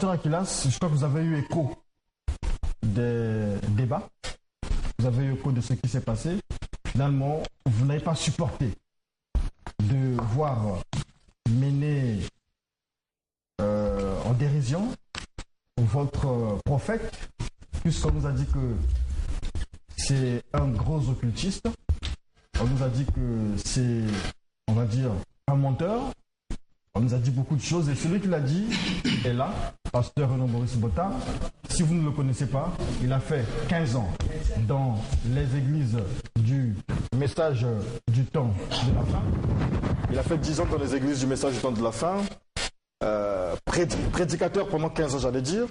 Pasteur Aquilas, je crois que vous avez eu écho des débats, vous avez eu écho de ce qui s'est passé. Finalement, vous n'avez pas supporté de voir mener en dérision votre prophète, puisqu'on nous a dit que c'est un gros occultiste, on nous a dit que c'est, on va dire, un menteur, on nous a dit beaucoup de choses, et celui qui l'a dit est là, Pasteur Renaud Maurice Botta. Si vous ne le connaissez pas, il a fait 15 ans dans les églises du message du temps de la fin. Il a fait 10 ans dans les églises du message du temps de la fin. Prédicateur pendant 15 ans, j'allais dire.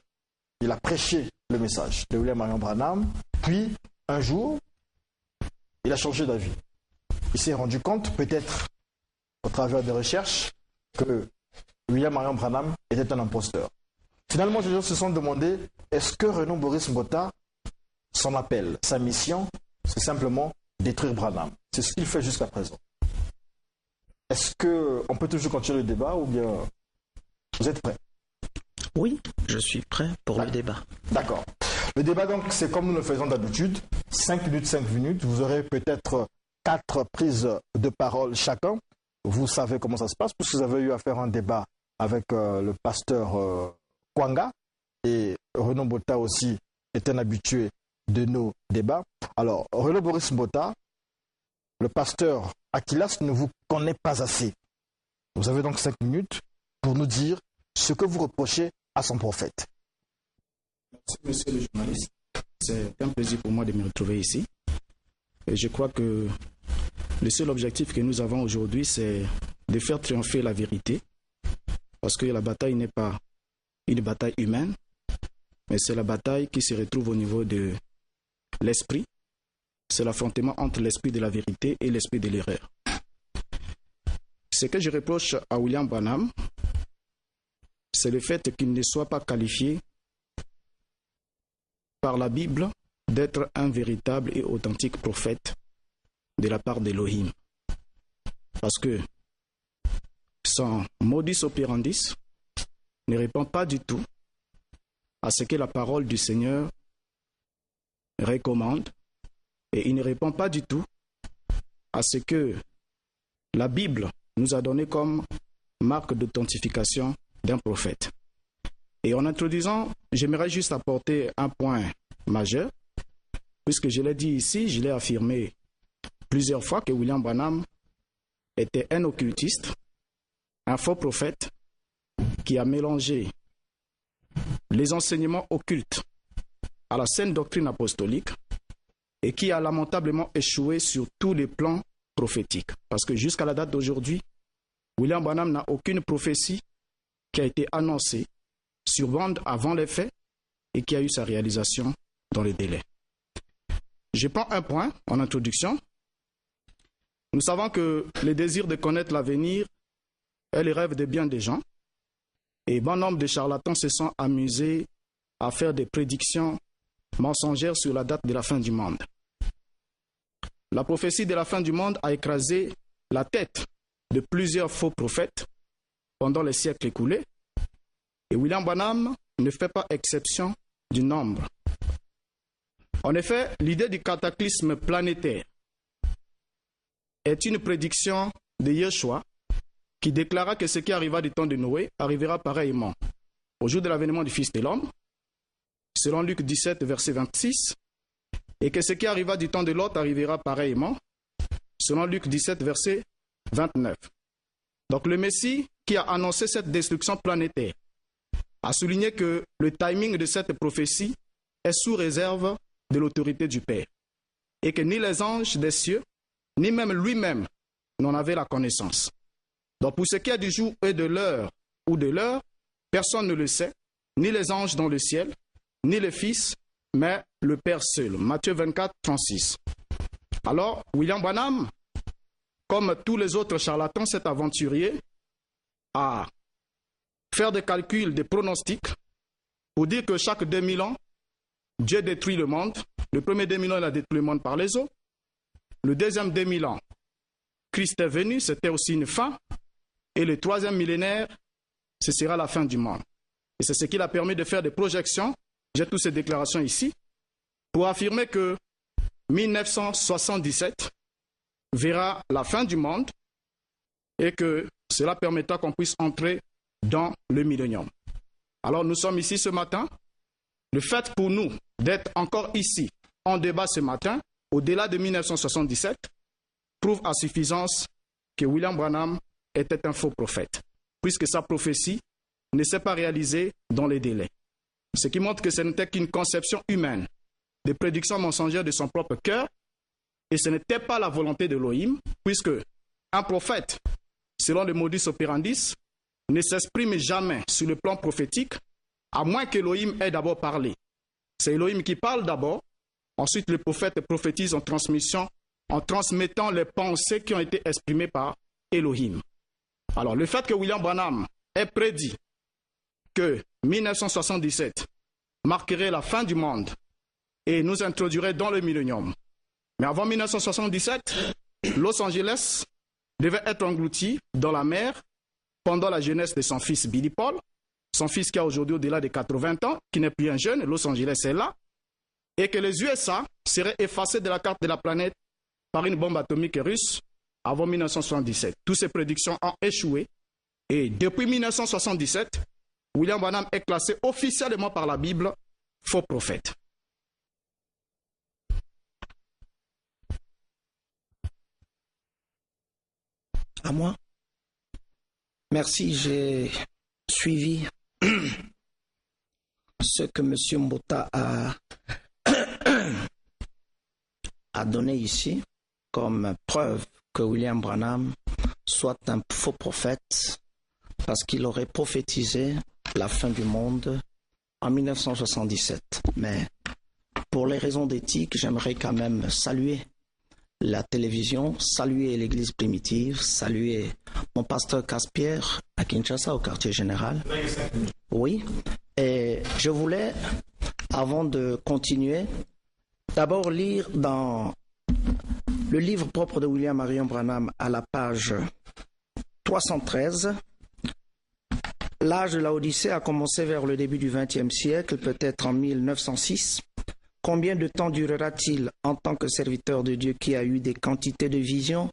Il a prêché le message de William Marion Branham. Puis, un jour, il a changé d'avis. Il s'est rendu compte, peut-être au travers des recherches, que William Marion Branham était un imposteur. Finalement, les gens se sont demandé, est-ce que Renaud Maurice Botta, son appel, sa mission, c'est simplement détruire Branham? C'est ce qu'il fait jusqu'à présent. Est-ce qu'on peut toujours continuer le débat ou bien vous êtes prêts? Oui, je suis prêt pour le débat. D'accord. Le débat, donc, c'est comme nous le faisons d'habitude. 5 minutes, 5 minutes. Vous aurez peut-être 4 prises de parole chacun. Vous savez comment ça se passe, puisque vous avez eu à faire un débat avec le pasteur Kwanga. Et Renaud Botta aussi est un habitué de nos débats. Alors, Renaud Maurice Botta, le pasteur Aquilas ne vous connaît pas assez. Vous avez donc 5 minutes pour nous dire ce que vous reprochez à son prophète. Merci, monsieur le journaliste. C'est un plaisir pour moi de me retrouver ici. Et je crois que le seul objectif que nous avons aujourd'hui, c'est de faire triompher la vérité. Parce que la bataille n'est pas une bataille humaine, mais c'est la bataille qui se retrouve au niveau de l'esprit. C'est l'affrontement entre l'esprit de la vérité et l'esprit de l'erreur. Ce que je reproche à William Branham, c'est le fait qu'il ne soit pas qualifié par la Bible d'être un véritable et authentique prophète de la part d'Elohim. Parce que son modus operandi ne répond pas du tout à ce que la parole du Seigneur recommande, et il ne répond pas du tout à ce que la Bible nous a donné comme marque d'authentification d'un prophète. Et en introduisant, j'aimerais juste apporter un point majeur, puisque je l'ai dit ici, je l'ai affirmé plusieurs fois que William Branham était un occultiste, un faux prophète qui a mélangé les enseignements occultes à la saine doctrine apostolique et qui a lamentablement échoué sur tous les plans prophétiques. Parce que jusqu'à la date d'aujourd'hui, William Branham n'a aucune prophétie qui a été annoncée sur bande avant les faits et qui a eu sa réalisation dans les délais. Je prends un point en introduction. Nous savons que le désir de connaître l'avenir est le rêve de bien des gens, et bon nombre de charlatans se sont amusés à faire des prédictions mensongères sur la date de la fin du monde. La prophétie de la fin du monde a écrasé la tête de plusieurs faux prophètes pendant les siècles écoulés, et William Branham ne fait pas exception du nombre. En effet, l'idée du cataclysme planétaire est une prédiction de Yeshua qui déclara que ce qui arriva du temps de Noé arrivera pareillement au jour de l'avènement du Fils de l'homme, selon Luc 17, verset 26, et que ce qui arriva du temps de Lot arrivera pareillement, selon Luc 17, verset 29. Donc le Messie qui a annoncé cette destruction planétaire a souligné que le timing de cette prophétie est sous réserve de l'autorité du Père, et que ni les anges des cieux, ni même lui-même n'en avaient la connaissance. Donc pour ce qui est du jour et de l'heure ou de l'heure, personne ne le sait, ni les anges dans le ciel, ni le Fils, mais le Père seul. Matthieu 24, 36. Alors, William Branham, comme tous les autres charlatans, s'est aventuré à faire des calculs, des pronostics, pour dire que chaque 2000 ans, Dieu détruit le monde. Le premier 2000 ans, il a détruit le monde par les eaux. Le deuxième 2000 ans, Christ est venu, c'était aussi une fin. Et le troisième millénaire, ce sera la fin du monde. Et c'est ce qui l'a permis de faire des projections. J'ai toutes ces déclarations ici pour affirmer que 1977 verra la fin du monde et que cela permettra qu'on puisse entrer dans le millénium. Alors nous sommes ici ce matin. Le fait pour nous d'être encore ici en débat ce matin, au-delà de 1977, prouve à suffisance que William Branham était un faux prophète, puisque sa prophétie ne s'est pas réalisée dans les délais. Ce qui montre que ce n'était qu'une conception humaine, des prédictions mensongères de son propre cœur, et ce n'était pas la volonté d'Elohim, puisque un prophète, selon le modus operandi, ne s'exprime jamais sur le plan prophétique, à moins qu'Elohim ait d'abord parlé. C'est Elohim qui parle d'abord, ensuite le prophète prophétise en transmettant les pensées qui ont été exprimées par Elohim. Alors le fait que William Branham ait prédit que 1977 marquerait la fin du monde et nous introduirait dans le millénium. Mais avant 1977, Los Angeles devait être englouti dans la mer pendant la jeunesse de son fils Billy Paul, son fils qui a aujourd'hui au-delà de 80 ans, qui n'est plus un jeune, Los Angeles est là, et que les USA seraient effacés de la carte de la planète par une bombe atomique russe avant 1977. Toutes ces prédictions ont échoué, et depuis 1977, William Branham est classé officiellement par la Bible faux prophète. À moi. Merci, j'ai suivi ce que M. Mbota a donné ici comme preuve que William Branham soit un faux prophète parce qu'il aurait prophétisé la fin du monde en 1977. Mais pour les raisons d'éthique, j'aimerais quand même saluer la télévision, saluer l'église primitive, saluer mon pasteur Caspierre à Kinshasa, au quartier général. Oui, et je voulais, avant de continuer, d'abord lire dans le livre propre de William Marion Branham à la page 313. L'âge de la Odyssée a commencé vers le début du XXe siècle, peut-être en 1906. Combien de temps durera-t-il en tant que serviteur de Dieu qui a eu des quantités de visions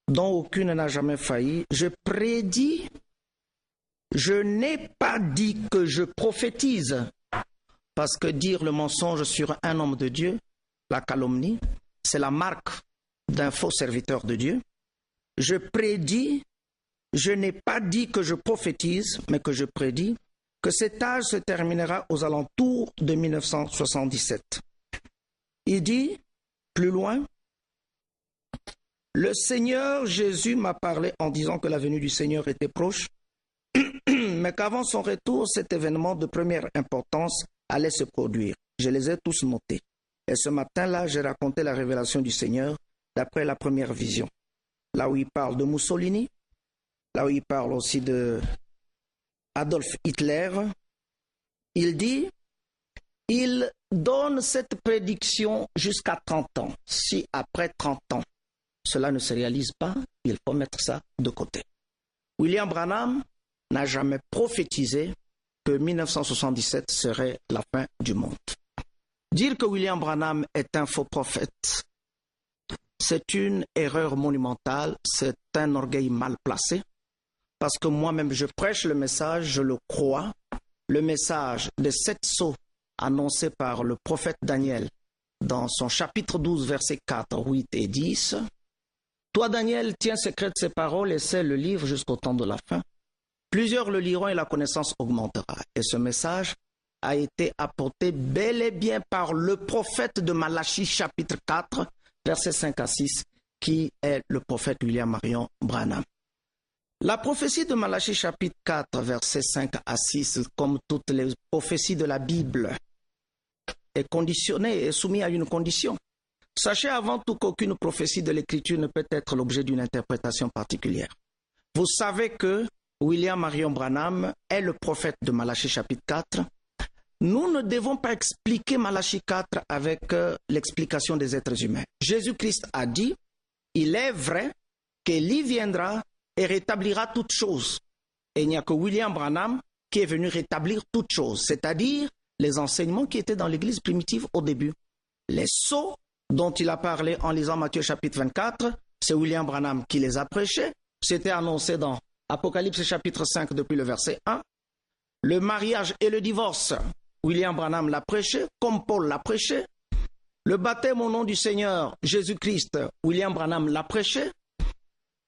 dont aucune n'a jamais failli? Je prédis, je n'ai pas dit que je prophétise, parce que dire le mensonge sur un homme de Dieu, la calomnie, c'est la marque d'un faux serviteur de Dieu. Je prédis, je n'ai pas dit que je prophétise, mais que je prédis que cet âge se terminera aux alentours de 1977. Il dit, plus loin, le Seigneur Jésus m'a parlé en disant que la venue du Seigneur était proche, mais qu'avant son retour, cet événement de première importance allait se produire. Je les ai tous notés. Et ce matin-là, j'ai raconté la révélation du Seigneur d'après la première vision. Là où il parle de Mussolini, là où il parle aussi de Adolf Hitler, il dit, il donne cette prédiction jusqu'à 30 ans. Si après 30 ans, cela ne se réalise pas, il faut mettre ça de côté. William Branham n'a jamais prophétisé que 1977 serait la fin du monde. Dire que William Branham est un faux prophète, c'est une erreur monumentale, c'est un orgueil mal placé. Parce que moi-même, je prêche le message, je le crois, le message des 7 sceaux annoncé par le prophète Daniel dans son chapitre 12, versets 4, 8 et 10. Toi, Daniel, tiens secrète ces paroles et scelle le livre jusqu'au temps de la fin. Plusieurs le liront et la connaissance augmentera. Et ce message a été apporté bel et bien par le prophète de Malachie, chapitre 4, versets 5 à 6, qui est le prophète William Marion Branham. La prophétie de Malachie chapitre 4, versets 5 à 6, comme toutes les prophéties de la Bible, est conditionnée et soumise à une condition. Sachez avant tout qu'aucune prophétie de l'Écriture ne peut être l'objet d'une interprétation particulière. Vous savez que William Marion Branham est le prophète de Malachie chapitre 4. Nous ne devons pas expliquer Malachie 4 avec l'explication des êtres humains. Jésus-Christ a dit, il est vrai qu'Élie viendra et rétablira toutes choses. Et il n'y a que William Branham qui est venu rétablir toutes choses, c'est-à-dire les enseignements qui étaient dans l'Église primitive au début. Les sceaux dont il a parlé en lisant Matthieu chapitre 24, c'est William Branham qui les a prêchés. C'était annoncé dans Apocalypse chapitre 5 depuis le verset 1. Le mariage et le divorce, William Branham l'a prêché, comme Paul l'a prêché. Le baptême au nom du Seigneur Jésus-Christ, William Branham l'a prêché.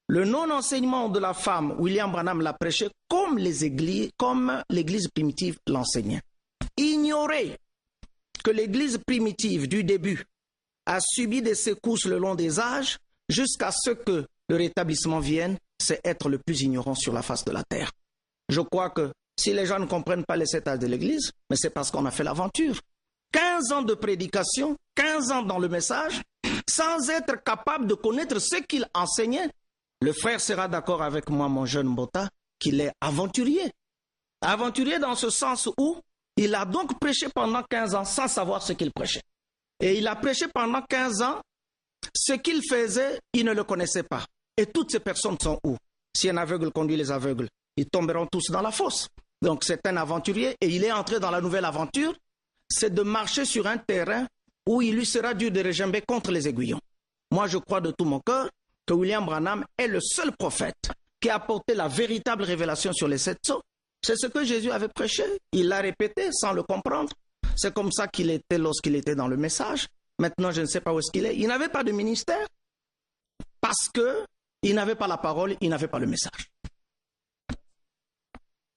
Le non-enseignement de la femme, William Branham l'a prêché comme l'Église primitive l'enseignait. Ignorer que l'Église primitive du début a subi des secousses le long des âges jusqu'à ce que le rétablissement vienne, c'est être le plus ignorant sur la face de la terre. Je crois que si les gens ne comprennent pas les 7 âges de l'Église, mais c'est parce qu'on a fait l'aventure. 15 ans de prédication, 15 ans dans le message, sans être capable de connaître ce qu'il enseignait. Le frère sera d'accord avec moi, mon jeune Mbota, qu'il est aventurier. Aventurier dans ce sens où il a donc prêché pendant 15 ans sans savoir ce qu'il prêchait. Et il a prêché pendant 15 ans, ce qu'il faisait, il ne le connaissait pas. Et toutes ces personnes sont où? Si un aveugle conduit les aveugles, ils tomberont tous dans la fosse. Donc c'est un aventurier et il est entré dans la nouvelle aventure, c'est de marcher sur un terrain où il lui sera dur de regimber contre les aiguillons. Moi je crois de tout mon cœur que William Branham est le seul prophète qui a apporté la véritable révélation sur les 7 sceaux. C'est ce que Jésus avait prêché, il l'a répété sans le comprendre. C'est comme ça qu'il était lorsqu'il était dans le message. Maintenant, je ne sais pas où est-ce qu'il est. Il n'avait pas de ministère parce qu'il n'avait pas la parole, il n'avait pas le message.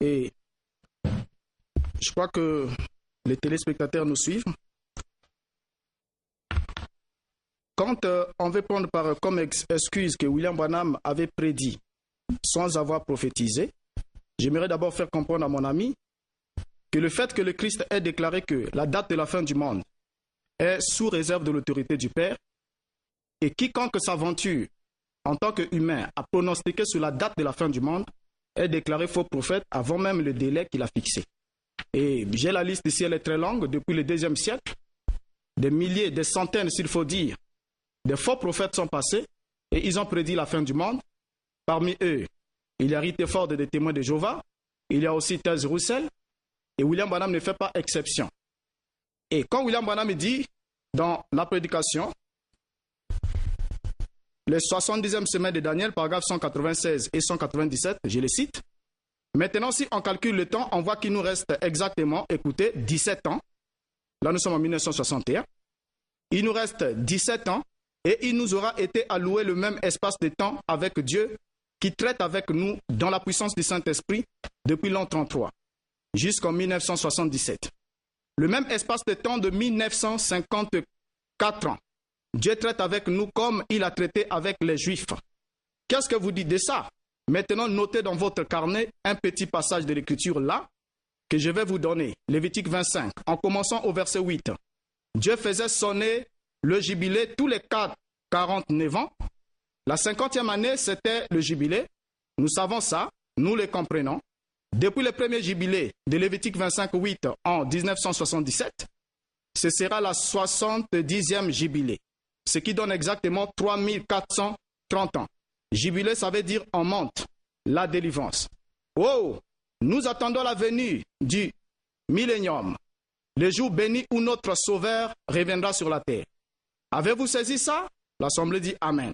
Et je crois que les téléspectateurs nous suivent. Quand on veut prendre comme excuse que William Branham avait prédit sans avoir prophétisé, j'aimerais d'abord faire comprendre à mon ami que le fait que le Christ ait déclaré que la date de la fin du monde est sous réserve de l'autorité du Père, et quiconque s'aventure en tant qu'humain à pronostiquer sur la date de la fin du monde est déclaré faux prophète avant même le délai qu'il a fixé. Et j'ai la liste ici, elle est très longue, depuis le 2e siècle, des milliers, des centaines, s'il faut dire, de faux prophètes sont passés et ils ont prédit la fin du monde. Parmi eux, il y a Rutherford des témoins de Jéhovah, il y a aussi Tess Russell, et William Branham ne fait pas exception. Et quand William Branham dit dans la prédication, les 70e semaine de Daniel, paragraphes 196 et 197, je les cite. Maintenant, si on calcule le temps, on voit qu'il nous reste exactement, écoutez, 17 ans. Là, nous sommes en 1961. Il nous reste 17 ans et il nous aura été alloué le même espace de temps avec Dieu qui traite avec nous dans la puissance du Saint-Esprit depuis l'an 33 jusqu'en 1977. Le même espace de temps de 1954 ans. Dieu traite avec nous comme il a traité avec les Juifs. Qu'est-ce que vous dites de ça? Maintenant, notez dans votre carnet un petit passage de l'Écriture là que je vais vous donner. Lévitique 25, en commençant au verset 8. Dieu faisait sonner le jubilé tous les 49 ans. La 50e année, c'était le jubilé. Nous savons ça, nous le comprenons. Depuis le premier jubilé de Lévitique 25, 8 en 1977, ce sera la 70e jubilé, ce qui donne exactement 3430 ans. Jubilé, ça veut dire on monte, la délivrance. Oh, nous attendons la venue du millénium, le jour béni où notre Sauveur reviendra sur la terre. Avez-vous saisi ça? L'Assemblée dit Amen.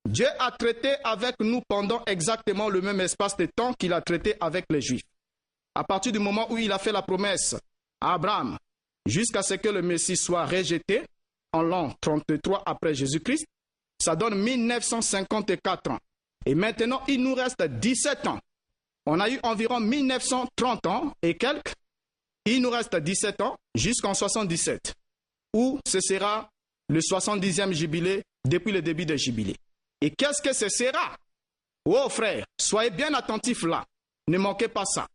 Dieu a traité avec nous pendant exactement le même espace de temps qu'il a traité avec les Juifs. À partir du moment où il a fait la promesse à Abraham, jusqu'à ce que le Messie soit rejeté, en l'an 33 après Jésus-Christ, ça donne 1954 ans. Et maintenant, il nous reste 17 ans. On a eu environ 1930 ans et quelques. Il nous reste 17 ans jusqu'en 77, où ce sera le 70e jubilé depuis le début des jubilés. Et qu'est-ce que ce sera? Oh frère, soyez bien attentifs là. Ne manquez pas ça.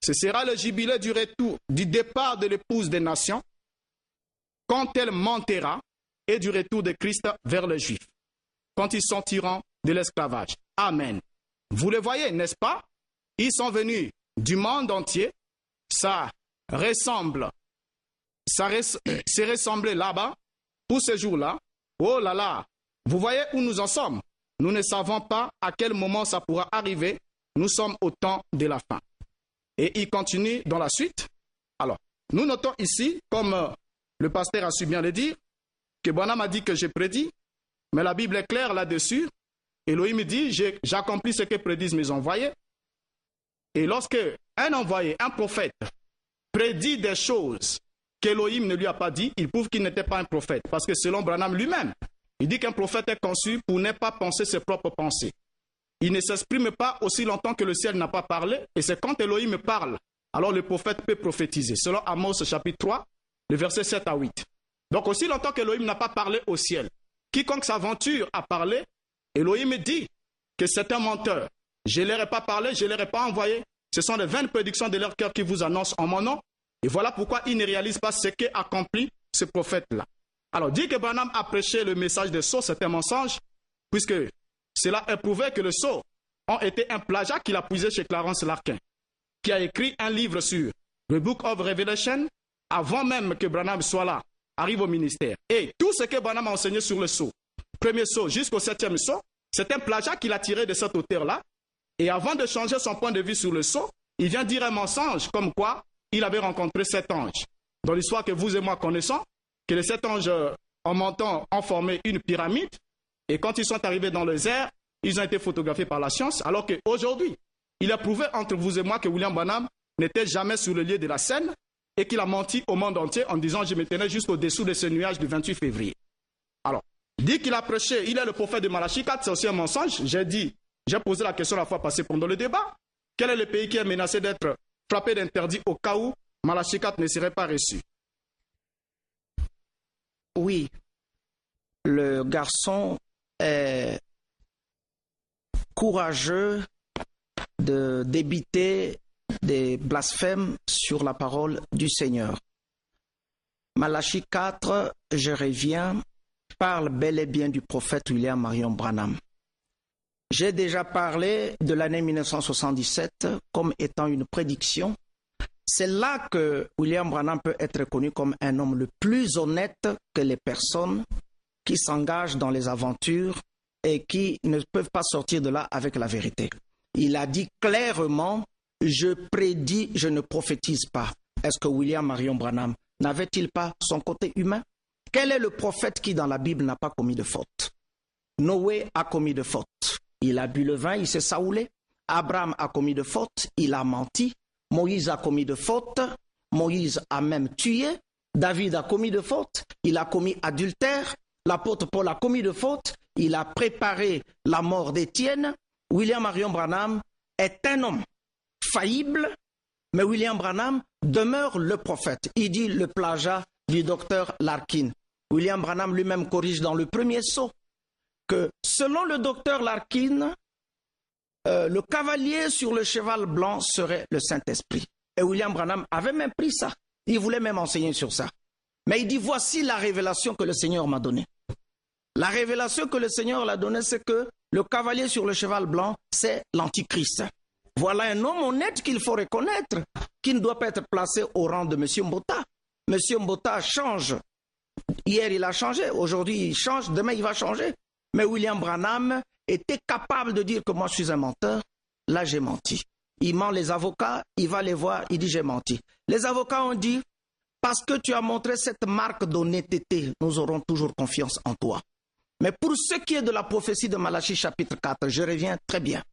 Ce sera le jubilé du retour, du départ de l'épouse des nations, quand elle montera, et du retour de Christ vers les Juifs, quand ils sortiront de l'esclavage. Amen. Vous le voyez, n'est-ce pas? Ils sont venus du monde entier. Ça ressemble, c'est ressemblé là-bas, pour ce jour-là. Oh là là, vous voyez où nous en sommes? Nous ne savons pas à quel moment ça pourra arriver. Nous sommes au temps de la fin. Et il continue dans la suite. Alors, nous notons ici, comme le pasteur a su bien le dire, que Branham a dit que j'ai prédit, mais la Bible est claire là-dessus. Elohim dit, j'accomplis ce que prédisent mes envoyés. Et lorsque un envoyé, un prophète, prédit des choses qu'Elohim ne lui a pas dit, il prouve qu'il n'était pas un prophète. Parce que selon Branham lui-même, il dit qu'un prophète est conçu pour ne pas penser ses propres pensées. Il ne s'exprime pas aussi longtemps que le ciel n'a pas parlé, et c'est quand Elohim parle, alors le prophète peut prophétiser. Selon Amos chapitre 3, le verset 7 à 8. Donc aussi longtemps qu'Elohim n'a pas parlé au ciel, quiconque s'aventure à parler, Elohim dit que c'est un menteur. Je ne leur ai pas parlé, je ne leur ai pas envoyé. Ce sont les vaines prédictions de leur cœur qui vous annoncent en mon nom. Et voilà pourquoi ils ne réalisent pas ce qu'est accompli ce prophète-là. Alors, dire que Branham a prêché le message des sceaux, c'est un mensonge, puisque cela est prouvé que les sceaux ont été un plagiat qu'il a puisé chez Clarence Larkin, qui a écrit un livre sur The Book of Revelation, avant même que Branham soit là, arrive au ministère. Et tout ce que Branham a enseigné sur le sceau, premier sceau jusqu'au 7e sceau, c'est un plagiat qu'il a tiré de cet auteur-là. Et avant de changer son point de vue sur le sceau, il vient dire un mensonge, comme quoi il avait rencontré 7 anges. Dans l'histoire que vous et moi connaissons, que les 7 anges, en montant, ont formé une pyramide, et quand ils sont arrivés dans les airs, ils ont été photographiés par la science, alors qu'aujourd'hui, il a prouvé entre vous et moi que William Branham n'était jamais sur le lieu de la scène, et qu'il a menti au monde entier en disant « je me tenais juste au-dessous de ce nuage du 28 février ». Alors, dit qu'il a prêché, il est le prophète de Malachie 4, c'est aussi un mensonge. J'ai posé la question la fois passée pendant le débat. Quel est le pays qui est menacé d'être frappé d'interdit au cas où Malachie 4 ne serait pas reçu? Oui, le garçon est courageux de débiter des blasphèmes sur la parole du Seigneur. Malachie 4, je reviens, parle bel et bien du prophète William Marion Branham. J'ai déjà parlé de l'année 1977 comme étant une prédiction. C'est là que William Branham peut être reconnu comme un homme le plus honnête que les personnes qui s'engagent dans les aventures et qui ne peuvent pas sortir de là avec la vérité. Il a dit clairement, je prédis, je ne prophétise pas. Est-ce que William Marion Branham n'avait-il pas son côté humain? Quel est le prophète qui dans la Bible n'a pas commis de faute? Noé a commis de faute. Il a bu le vin, il s'est saoulé. Abraham a commis de faute, il a menti. Moïse a commis de faute, Moïse a même tué. David a commis de faute, il a commis adultère. L'apôtre Paul a commis de faute, il a préparé la mort d'Étienne. William Marion Branham est un homme faillible, mais William Branham demeure le prophète. Il dit le plagiat du docteur Larkin. William Branham lui-même corrige dans le premier sceau que selon le docteur Larkin, le cavalier sur le cheval blanc serait le Saint-Esprit. Et William Branham avait même pris ça. Il voulait même enseigner sur ça. Mais il dit, voici la révélation que le Seigneur m'a donnée. La révélation que le Seigneur l'a donnée, c'est que le cavalier sur le cheval blanc, c'est l'Antichrist. Voilà un homme honnête qu'il faut reconnaître, qui ne doit pas être placé au rang de M. Mbota. M. Mbota change. Hier, il a changé. Aujourd'hui, il change. Demain, il va changer. Mais William Branham était capable de dire que moi, je suis un menteur. Là, j'ai menti. Il ment les avocats, il va les voir, il dit j'ai menti. Les avocats ont dit, parce que tu as montré cette marque d'honnêteté, nous aurons toujours confiance en toi. Mais pour ce qui est de la prophétie de Malachie chapitre 4, je reviens très bien.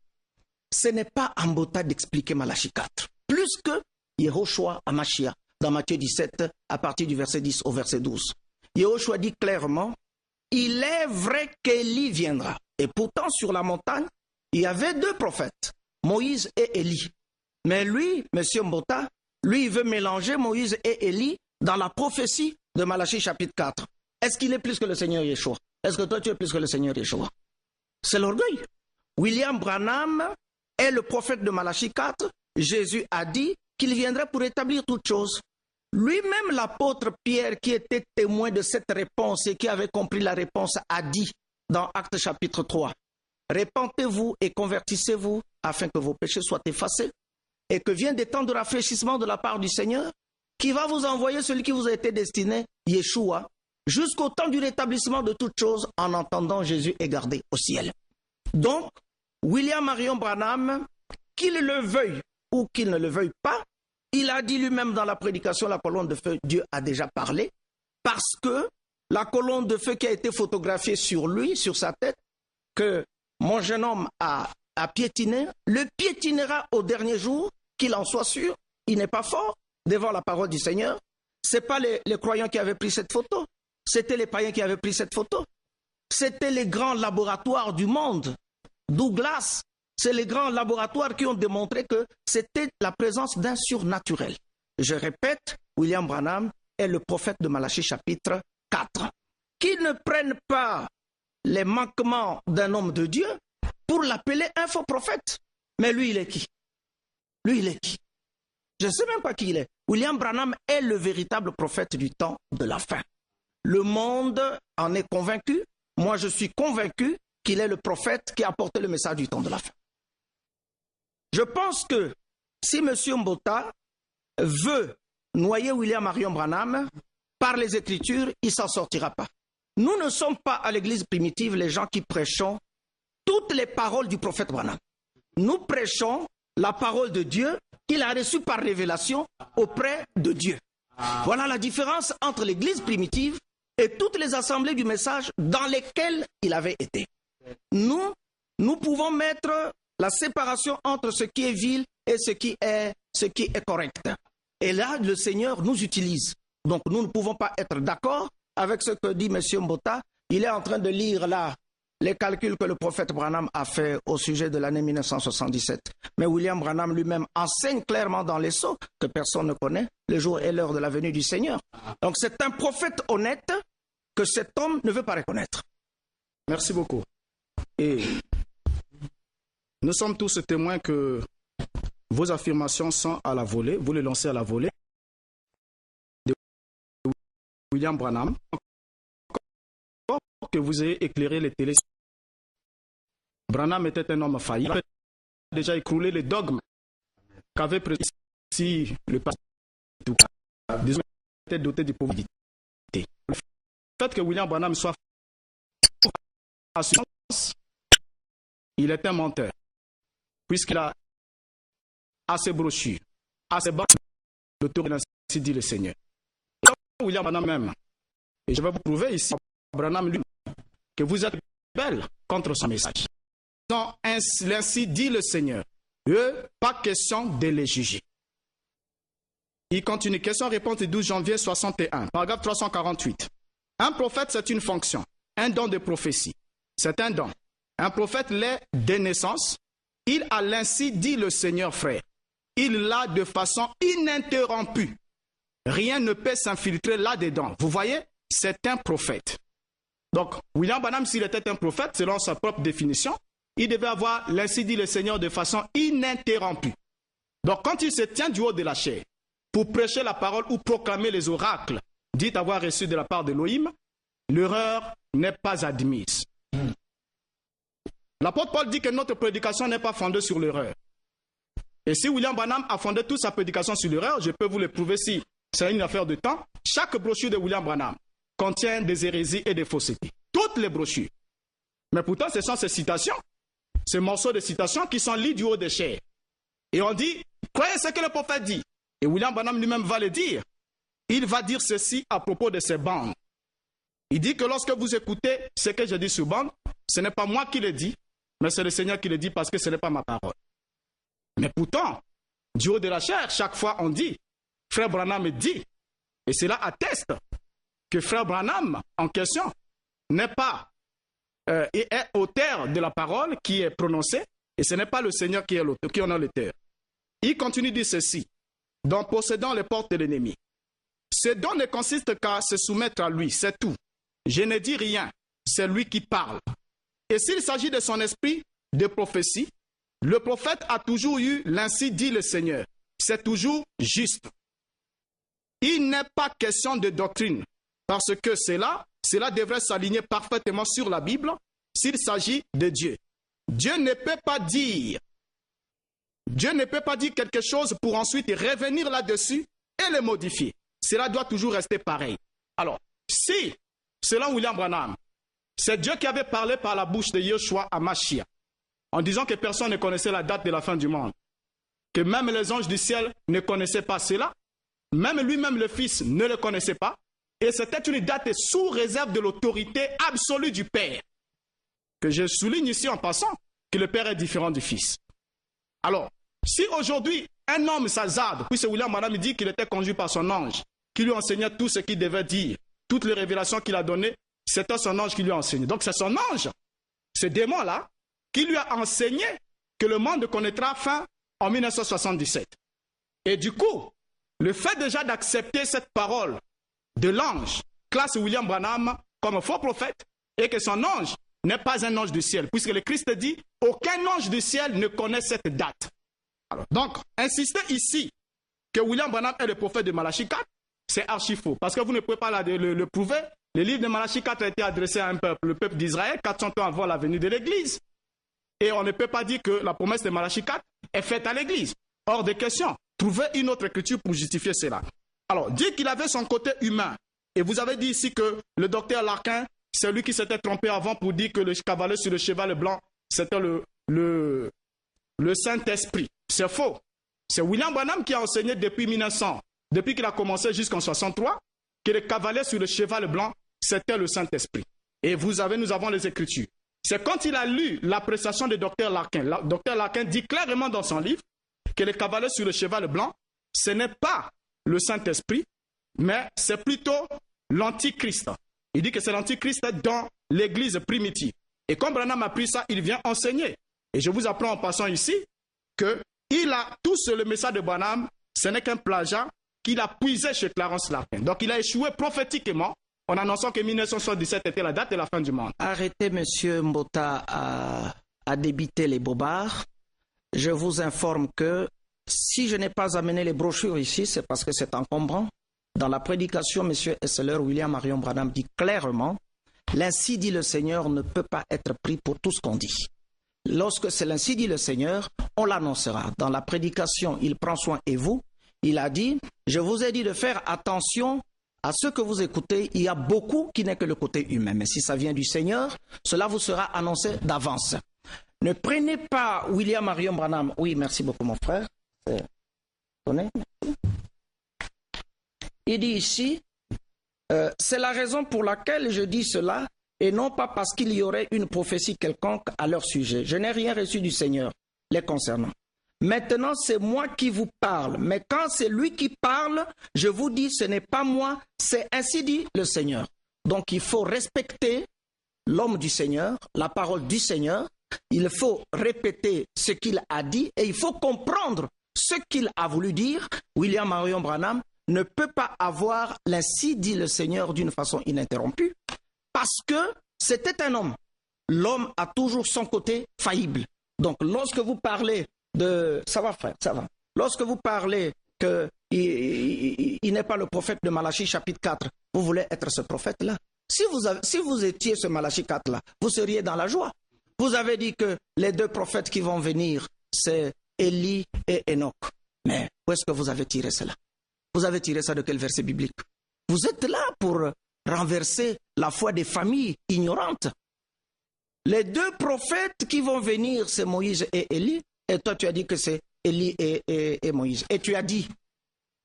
Ce n'est pas à Mbota d'expliquer Malachie 4. Plus que Yehoshua à Machia, dans Matthieu 17, à partir du verset 10 au verset 12. Yehoshua dit clairement, il est vrai qu'Élie viendra. Et pourtant, sur la montagne, il y avait 2 prophètes, Moïse et Élie. Mais lui, M. Mbota, lui, il veut mélanger Moïse et Élie dans la prophétie de Malachie chapitre 4. Est-ce qu'il est plus que le Seigneur Yeshua? Est-ce que toi, tu es plus que le Seigneur Yeshua? C'est l'orgueil. William Branham est le prophète de Malachie 4. Jésus a dit qu'il viendrait pour établir toutes choses. Lui-même, l'apôtre Pierre, qui était témoin de cette réponse et qui avait compris la réponse, a dit dans Actes chapitre 3, « Repentez-vous et convertissez-vous afin que vos péchés soient effacés et que vienne des temps de rafraîchissement de la part du Seigneur qui va vous envoyer celui qui vous a été destiné, Yeshua, jusqu'au temps du rétablissement de toutes choses en entendant Jésus est gardé au ciel. » Donc, William Marion Branham, qu'il le veuille ou qu'il ne le veuille pas, il a dit lui-même dans la prédication, la colonne de feu, Dieu a déjà parlé, parce que la colonne de feu qui a été photographiée sur lui, sur sa tête, que mon jeune homme a piétiné, le piétinera au dernier jour, qu'il en soit sûr, il n'est pas fort devant la parole du Seigneur. Ce n'est pas les croyants qui avaient pris cette photo, c'était les païens qui avaient pris cette photo. C'était les grands laboratoires du monde. Douglas, c'est les grands laboratoires qui ont démontré que c'était la présence d'un surnaturel. Je répète, William Branham est le prophète de Malachie chapitre 4. Qu'ils ne prennent pas les manquements d'un homme de Dieu pour l'appeler un faux prophète. Mais lui, il est qui? Lui, il est qui? Je ne sais même pas qui il est. William Branham est le véritable prophète du temps de la fin. Le monde en est convaincu. Moi, je suis convaincu qu'il est le prophète qui a apporté le message du temps de la fin. Je pense que si M. Mbota veut noyer William Marion Branham par les Écritures, il ne s'en sortira pas. Nous ne sommes pas à l'église primitive les gens qui prêchons toutes les paroles du prophète Branham. Nous prêchons la parole de Dieu qu'il a reçue par révélation auprès de Dieu. Voilà la différence entre l'église primitive et toutes les assemblées du message dans lesquelles il avait été. Nous pouvons mettre la séparation entre ce qui est vil et ce qui est correct. Et là, le Seigneur nous utilise. Donc, nous ne pouvons pas être d'accord avec ce que dit M. Mbota. Il est en train de lire là les calculs que le prophète Branham a fait au sujet de l'année 1977. Mais William Branham lui-même enseigne clairement dans les sceaux que personne ne connaît le jour et l'heure de la venue du Seigneur. Donc, c'est un prophète honnête que cet homme ne veut pas reconnaître. Merci beaucoup. Et nous sommes tous témoins que vos affirmations sont à la volée, vous les lancez à la volée. De William Branham, que vous ayez éclairé les télés. Branham était un homme failli. Il a déjà écroulé les dogmes qu'avait précis le pasteur. Disons qu'il était doté du pouvoir. Le fait que William Branham soit assurance, il est un menteur, puisqu'il a à ses brochures, à ses banques, l'autorité, ainsi dit le Seigneur. William Branham même, et je vais vous prouver ici, Branham lui, que vous êtes belle contre son message. Ainsi dit le Seigneur. Pas question de les juger. Il continue. Question-réponse du 12 janvier 61, paragraphe 348. Un prophète, c'est une fonction, un don de prophétie. C'est un don. Un prophète l'est de naissance. Il a l'ainsi dit le Seigneur, frère. Il l'a de façon ininterrompue. Rien ne peut s'infiltrer là-dedans. Vous voyez, c'est un prophète. Donc, William Branham, s'il était un prophète, selon sa propre définition, il devait avoir l'ainsi dit le Seigneur de façon ininterrompue. Donc, quand il se tient du haut de la chair pour prêcher la parole ou proclamer les oracles, dit avoir reçu de la part d'Élohim, l'erreur n'est pas admise. L'apôtre Paul dit que notre prédication n'est pas fondée sur l'erreur. Et si William Branham a fondé toute sa prédication sur l'erreur, je peux vous le prouver si c'est une affaire de temps. Chaque brochure de William Branham contient des hérésies et des faussetés. Toutes les brochures. Mais pourtant, ce sont ces citations, ces morceaux de citations qui sont lits du haut des chairs. Et on dit, croyez ce que le prophète dit. Et William Branham lui-même va le dire. Il va dire ceci à propos de ces bandes. Il dit que lorsque vous écoutez ce que je dis sur bande, ce n'est pas moi qui le dis, mais c'est le Seigneur qui le dit parce que ce n'est pas ma parole. Mais pourtant, du haut de la chair, chaque fois on dit, frère Branham dit, et cela atteste que frère Branham en question n'est pas est auteur de la parole qui est prononcée, et ce n'est pas le Seigneur qui est l'auteur, qui en est l'auteur. Il continue de dire ceci, donc possédant les portes de l'ennemi. Ce don ne consiste qu'à se soumettre à lui, c'est tout. Je ne dis rien, c'est lui qui parle. Et s'il s'agit de son esprit de prophétie, le prophète a toujours eu l'ainsi dit le Seigneur. C'est toujours juste. Il n'est pas question de doctrine, parce que cela devrait s'aligner parfaitement sur la Bible s'il s'agit de Dieu. Dieu ne peut pas dire quelque chose pour ensuite revenir là-dessus et le modifier. Cela doit toujours rester pareil. Alors, si, selon William Branham, c'est Dieu qui avait parlé par la bouche de Yeshua à Mashiach, en disant que personne ne connaissait la date de la fin du monde, que même les anges du ciel ne connaissaient pas cela. Même lui-même, le Fils, ne le connaissait pas. Et c'était une date sous réserve de l'autorité absolue du Père. Que je souligne ici en passant que le Père est différent du Fils. Alors, si aujourd'hui, un homme s'hasarde, puis c'est William Branham dit qu'il était conduit par son ange, qui lui enseignait tout ce qu'il devait dire, toutes les révélations qu'il a données, c'était son ange qui lui a enseigné. Donc c'est son ange, ce démon-là, qui lui a enseigné que le monde connaîtra fin en 1977. Et du coup, le fait déjà d'accepter cette parole de l'ange classe William Branham comme faux prophète et que son ange n'est pas un ange du ciel, puisque le Christ dit « Aucun ange du ciel ne connaît cette date ». Alors, donc, insister ici que William Branham est le prophète de Malachie 4, c'est archi faux, parce que vous ne pouvez pas le prouver. Le livre de Malachie 4 a été adressé à un peuple, le peuple d'Israël, 400 ans avant la venue de l'Église. Et on ne peut pas dire que la promesse de Malachie 4 est faite à l'Église. Hors de question. Trouvez une autre écriture pour justifier cela. Alors, dire qu'il avait son côté humain, et vous avez dit ici que le docteur Larkin, c'est lui qui s'était trompé avant pour dire que le cavalier sur le cheval blanc, c'était le Saint-Esprit. C'est faux. C'est William Branham qui a enseigné depuis 1900, depuis qu'il a commencé jusqu'en 63, que le cavalier sur le cheval blanc, c'était le Saint-Esprit. Et nous avons les Écritures. C'est quand il a lu la prestation de Dr Larkin. Dr Larkin dit clairement dans son livre que le cavalier sur le cheval blanc, ce n'est pas le Saint-Esprit, mais c'est plutôt l'Antichrist. Il dit que c'est l'Antichrist dans l'Église primitive. Et comme Branham a pris ça, il vient enseigner. Et je vous apprends en passant ici que le message de Branham, ce n'est qu'un plagiat qu'il a puisé chez Clarence Larkin. Donc il a échoué prophétiquement en annonçant que 1977 était la date de la fin du monde. Arrêtez, monsieur Mbota, à débiter les bobards. Je vous informe que si je n'ai pas amené les brochures ici, c'est parce que c'est encombrant. Dans la prédication, monsieur Esseler, William Marion Branham dit clairement, l'ainsi dit le Seigneur ne peut pas être pris pour tout ce qu'on dit. Lorsque c'est l'ainsi dit le Seigneur, on l'annoncera. Dans la prédication, il prend soin et vous, il a dit, je vous ai dit de faire attention à ce que vous écoutez. Il y a beaucoup qui n'est que le côté humain. Mais si ça vient du Seigneur, cela vous sera annoncé d'avance. Ne prenez pas William Marion Branham. Oui, merci beaucoup mon frère. Il dit ici, c'est la raison pour laquelle je dis cela, et non pas parce qu'il y aurait une prophétie quelconque à leur sujet. Je n'ai rien reçu du Seigneur les concernant. Maintenant, c'est moi qui vous parle. Mais quand c'est lui qui parle, je vous dis, ce n'est pas moi, c'est ainsi dit le Seigneur. Donc, il faut respecter l'homme du Seigneur, la parole du Seigneur. Il faut répéter ce qu'il a dit et il faut comprendre ce qu'il a voulu dire. William Marion Branham ne peut pas avoir l'ainsi dit le Seigneur d'une façon ininterrompue parce que c'était un homme. L'homme a toujours son côté faillible. Donc, lorsque vous parlez de... Ça va, frère, ça va. Lorsque vous parlez qu'il n'est pas le prophète de Malachie chapitre 4, vous voulez être ce prophète-là. Si vous étiez ce Malachie 4-là, vous seriez dans la joie. Vous avez dit que les deux prophètes qui vont venir, c'est Élie et Enoch. Mais où est-ce que vous avez tiré cela? Vous avez tiré ça de quel verset biblique? Vous êtes là pour renverser la foi des familles ignorantes. Les deux prophètes qui vont venir, c'est Moïse et Élie. Et toi, tu as dit que c'est Élie et Moïse. Et tu as dit,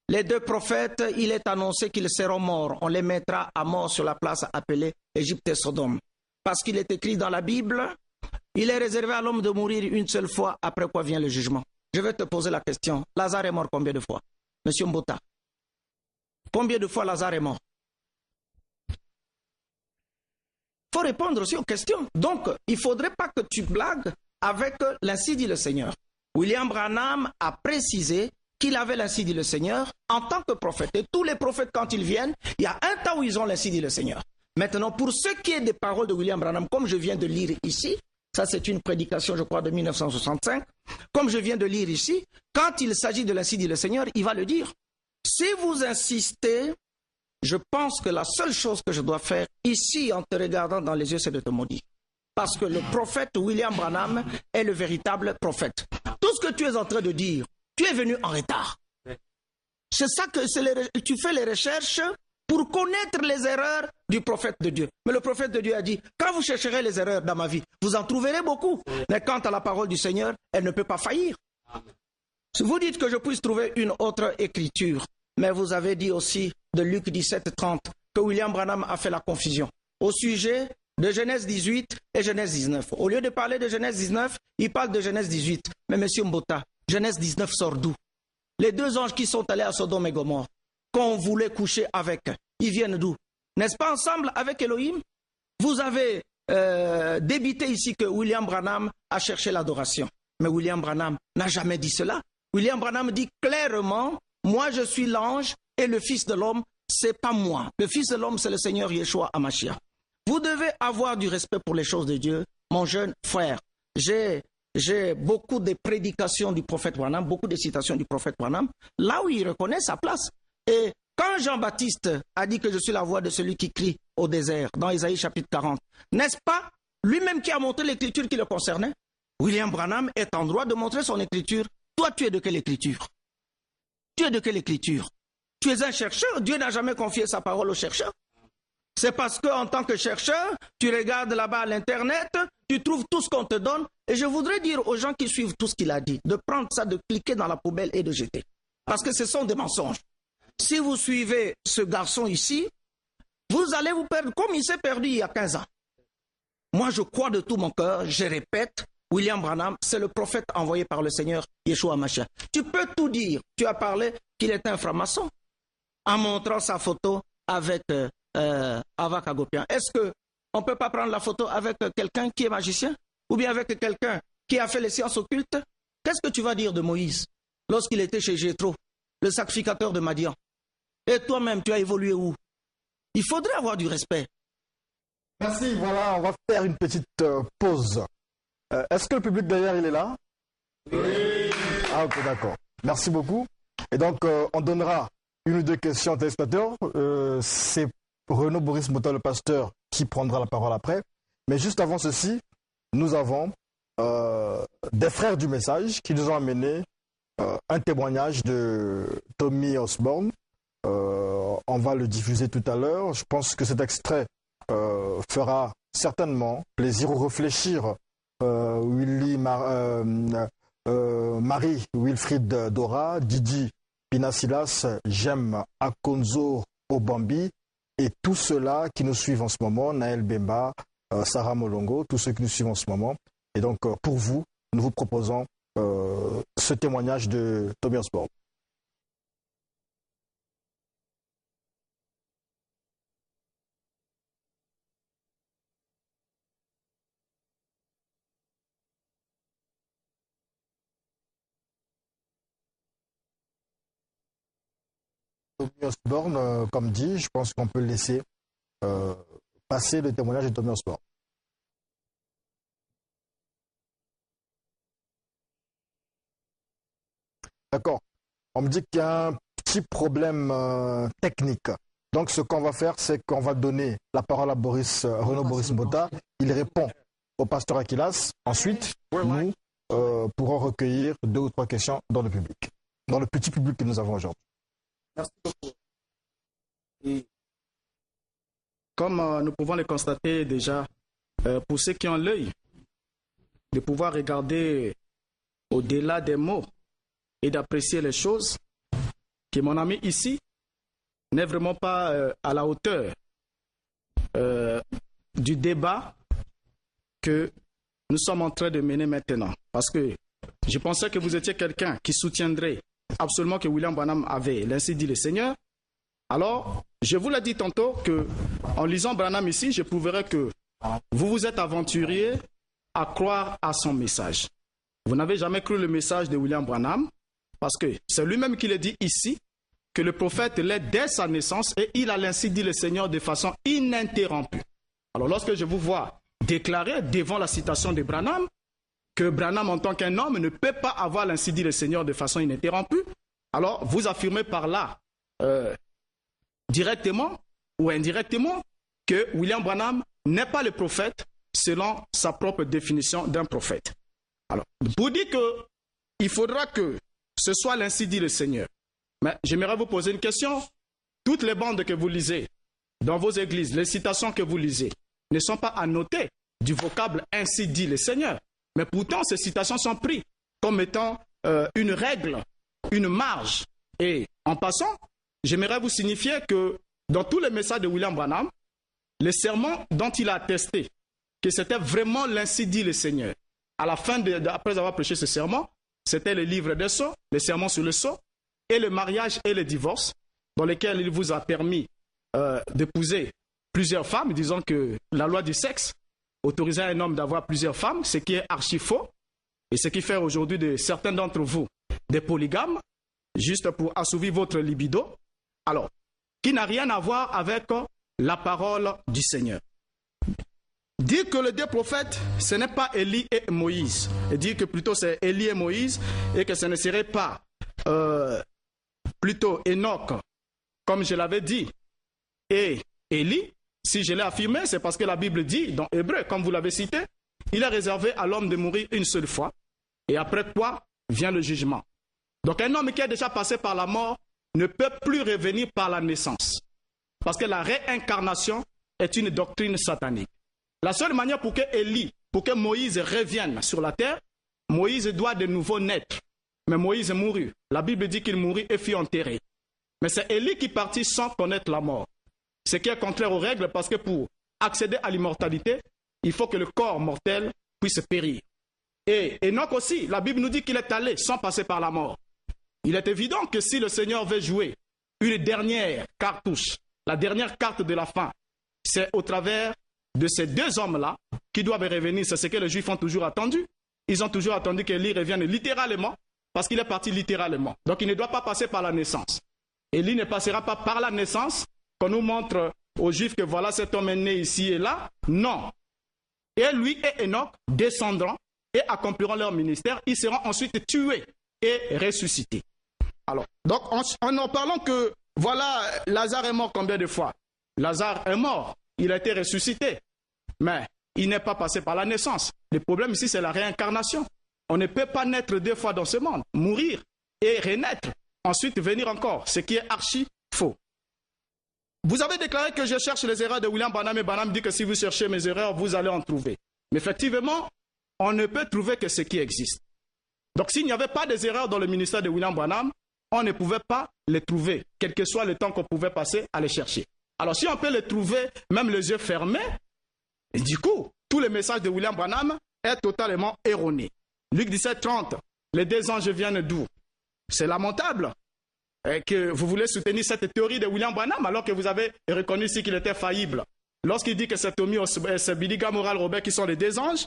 les deux prophètes, il est annoncé qu'ils seront morts. On les mettra à mort sur la place appelée Égypte et Sodome. Parce qu'il est écrit dans la Bible, il est réservé à l'homme de mourir une seule fois, après quoi vient le jugement. Je vais te poser la question. Lazare est mort combien de fois? Monsieur Mbota, combien de fois Lazare est mort? Il faut répondre aussi aux questions. Donc, il ne faudrait pas que tu blagues avec l'ainsi dit le Seigneur. William Branham a précisé qu'il avait l'ainsi dit le Seigneur en tant que prophète. Et tous les prophètes, quand ils viennent, il y a un temps où ils ont l'ainsi dit le Seigneur. Maintenant, pour ce qui est des paroles de William Branham, comme je viens de lire ici, ça c'est une prédication, je crois, de 1965, comme je viens de lire ici, quand il s'agit de l'ainsi dit le Seigneur, il va le dire. Si vous insistez, je pense que la seule chose que je dois faire ici, en te regardant dans les yeux, c'est de te maudire. Parce que le prophète William Branham est le véritable prophète. Tout ce que tu es en train de dire, tu es venu en retard. C'est ça que tu fais les recherches pour connaître les erreurs du prophète de Dieu. Mais le prophète de Dieu a dit, quand vous chercherez les erreurs dans ma vie, vous en trouverez beaucoup. Mais quant à la parole du Seigneur, elle ne peut pas faillir. Vous dites que je puisse trouver une autre écriture, mais vous avez dit aussi de Luc 17, 30 que William Branham a fait la confusion au sujet de Genèse 18 et Genèse 19. Au lieu de parler de Genèse 19, il parle de Genèse 18. Mais monsieur Mbota, Genèse 19 sort d'où? Les deux anges qui sont allés à Sodome et Gomorrhe, qu'on voulait coucher avec, ils viennent d'où? N'est-ce pas ensemble avec Elohim? Vous avez débité ici que William Branham a cherché l'adoration. Mais William Branham n'a jamais dit cela. William Branham dit clairement, moi je suis l'ange et le fils de l'homme, c'est pas moi. Le fils de l'homme, c'est le Seigneur Yeshua Hamashiach. Vous devez avoir du respect pour les choses de Dieu, mon jeune frère. J'ai beaucoup de prédications du prophète Branham, beaucoup de citations du prophète Branham, là où il reconnaît sa place. Et quand Jean-Baptiste a dit que je suis la voix de celui qui crie au désert, dans Isaïe chapitre 40, n'est-ce pas lui-même qui a montré l'écriture qui le concernait? William Branham est en droit de montrer son écriture. Toi, tu es de quelle écriture? Tu es de quelle écriture? Tu es un chercheur. Dieu n'a jamais confié sa parole aux chercheurs. C'est parce qu'en tant que chercheur, tu regardes là-bas à l'Internet, tu trouves tout ce qu'on te donne. Et je voudrais dire aux gens qui suivent tout ce qu'il a dit, de prendre ça, de cliquer dans la poubelle et de jeter. Parce que ce sont des mensonges. Si vous suivez ce garçon ici, vous allez vous perdre comme il s'est perdu il y a 15 ans. Moi, je crois de tout mon cœur, je répète, William Branham, c'est le prophète envoyé par le Seigneur Yeshua Hamashiach. Tu peux tout dire. Tu as parlé qu'il était un franc-maçon en montrant sa photo avec Avak Agopian. Est-ce qu'on ne peut pas prendre la photo avec quelqu'un qui est magicien ou bien avec quelqu'un qui a fait les sciences occultes? Qu'est-ce que tu vas dire de Moïse lorsqu'il était chez Jéthro, le sacrificateur de Madian? Et toi-même, tu as évolué où? Il faudrait avoir du respect. Merci, voilà, on va faire une petite pause. Est-ce que le public derrière, il est là? Oui. Ah, ok, d'accord. Merci beaucoup. Et donc, on donnera une ou deux questions aux téléspectateurs. C'est Renaud Boris Mbota, le pasteur, qui prendra la parole après. Mais juste avant ceci, nous avons des frères du message qui nous ont amené un témoignage de Tommy Osborne. On va le diffuser tout à l'heure. Je pense que cet extrait fera certainement plaisir ou réfléchir Marie Wilfried Dora, Didi Pinasilas, Jem Akonzo Obambi et tous ceux-là qui nous suivent en ce moment, Naël Bemba, Sarah Molongo, tous ceux qui nous suivent en ce moment. Et donc pour vous, nous vous proposons ce témoignage de Tommy Osborne. Tommy Osborne, comme dit, je pense qu'on peut laisser passer le témoignage de Tommy Osborne. D'accord. On me dit qu'il y a un petit problème technique. Donc ce qu'on va faire, c'est qu'on va donner la parole à Renaud Boris Mbota. Il répond au pasteur Aquilas. Ensuite, nous pourrons recueillir 2 ou 3 questions dans le public, dans le petit public que nous avons aujourd'hui. Merci beaucoup. Et comme nous pouvons le constater déjà, pour ceux qui ont l'œil, de pouvoir regarder au-delà des mots et d'apprécier les choses, que mon ami ici n'est vraiment pas à la hauteur du débat que nous sommes en train de mener maintenant. Parce que je pensais que vous étiez quelqu'un qui soutiendrait absolument que William Branham avait l'ainsi dit le Seigneur. Alors, je vous l'ai dit tantôt que en lisant Branham ici, je prouverai que vous vous êtes aventurier à croire à son message. Vous n'avez jamais cru le message de William Branham parce que c'est lui-même qui le dit ici que le prophète l'est dès sa naissance et il a l'ainsi dit le Seigneur de façon ininterrompue. Alors, lorsque je vous vois déclarer devant la citation de Branham que Branham en tant qu'un homme ne peut pas avoir l'ainsi dit le Seigneur de façon ininterrompue, alors vous affirmez par là directement ou indirectement que William Branham n'est pas le prophète selon sa propre définition d'un prophète. Alors, pour dire qu'il faudra que ce soit l'ainsi dit le Seigneur, mais j'aimerais vous poser une question. Toutes les bandes que vous lisez dans vos églises, les citations que vous lisez, ne sont pas annotées du vocable ainsi dit le Seigneur. Mais pourtant, ces citations sont prises comme étant une règle, une marge. Et en passant, j'aimerais vous signifier que dans tous les messages de William Branham, les sermons dont il a attesté que c'était vraiment l'ainsi dit le Seigneur, à la fin, après avoir prêché ce sermon, c'était le livre des sceaux, les sermons sur le sceau, et le mariage et le divorce, dans lesquels il vous a permis d'épouser plusieurs femmes, disant que la loi du sexe autorisait un homme d'avoir plusieurs femmes, ce qui est archi faux, et ce qui fait aujourd'hui de certains d'entre vous des polygames, juste pour assouvir votre libido, alors, qui n'a rien à voir avec la parole du Seigneur. Dire que les deux prophètes, ce n'est pas Élie et Moïse, et dire que plutôt c'est Élie et Moïse, et que ce ne serait pas plutôt Enoch, comme je l'avais dit, et Élie, si je l'ai affirmé, c'est parce que la Bible dit, dans Hébreu, comme vous l'avez cité, il est réservé à l'homme de mourir une seule fois, et après quoi vient le jugement. Donc un homme qui est déjà passé par la mort ne peut plus revenir par la naissance, parce que la réincarnation est une doctrine satanique. La seule manière pour que Élie, pour que Moïse revienne sur la terre, Moïse doit de nouveau naître. Mais Moïse mourut. La Bible dit qu'il mourut et fut enterré. Mais c'est Élie qui partit sans connaître la mort. Ce qui est contraire aux règles, parce que pour accéder à l'immortalité, il faut que le corps mortel puisse périr. Et Enoch aussi, la Bible nous dit qu'il est allé sans passer par la mort. Il est évident que si le Seigneur veut jouer une dernière cartouche, la dernière carte de la fin, c'est au travers de ces deux hommes-là qui doivent revenir. C'est ce que les Juifs ont toujours attendu. Ils ont toujours attendu qu'Élie revienne littéralement, parce qu'il est parti littéralement. Donc il ne doit pas passer par la naissance. Élie ne passera pas par la naissance, qu'on nous montre aux Juifs que voilà, cet homme est né ici et là. Non. Et lui et Enoch descendront et accompliront leur ministère. Ils seront ensuite tués et ressuscités. Alors, donc en parlant que, voilà, Lazare est mort combien de fois? Lazare est mort, il a été ressuscité, mais il n'est pas passé par la naissance. Le problème ici, c'est la réincarnation. On ne peut pas naître deux fois dans ce monde, mourir et renaître, ensuite venir encore, ce qui est archi faux. Vous avez déclaré que je cherche les erreurs de William Branham, et Branham dit que si vous cherchez mes erreurs, vous allez en trouver. Mais effectivement, on ne peut trouver que ce qui existe. Donc s'il n'y avait pas des erreurs dans le ministère de William Branham, on ne pouvait pas les trouver, quel que soit le temps qu'on pouvait passer à les chercher. Alors si on peut les trouver, même les yeux fermés, et du coup, tout le message de William Branham est totalement erroné. Luc 17, 30, les deux anges viennent d'où? C'est lamentable que vous voulez soutenir cette théorie de William Branham alors que vous avez reconnu ici qu'il était faillible. Lorsqu'il dit que c'est Tommy et c'est Billy Graham, Oral Robert qui sont les deux anges,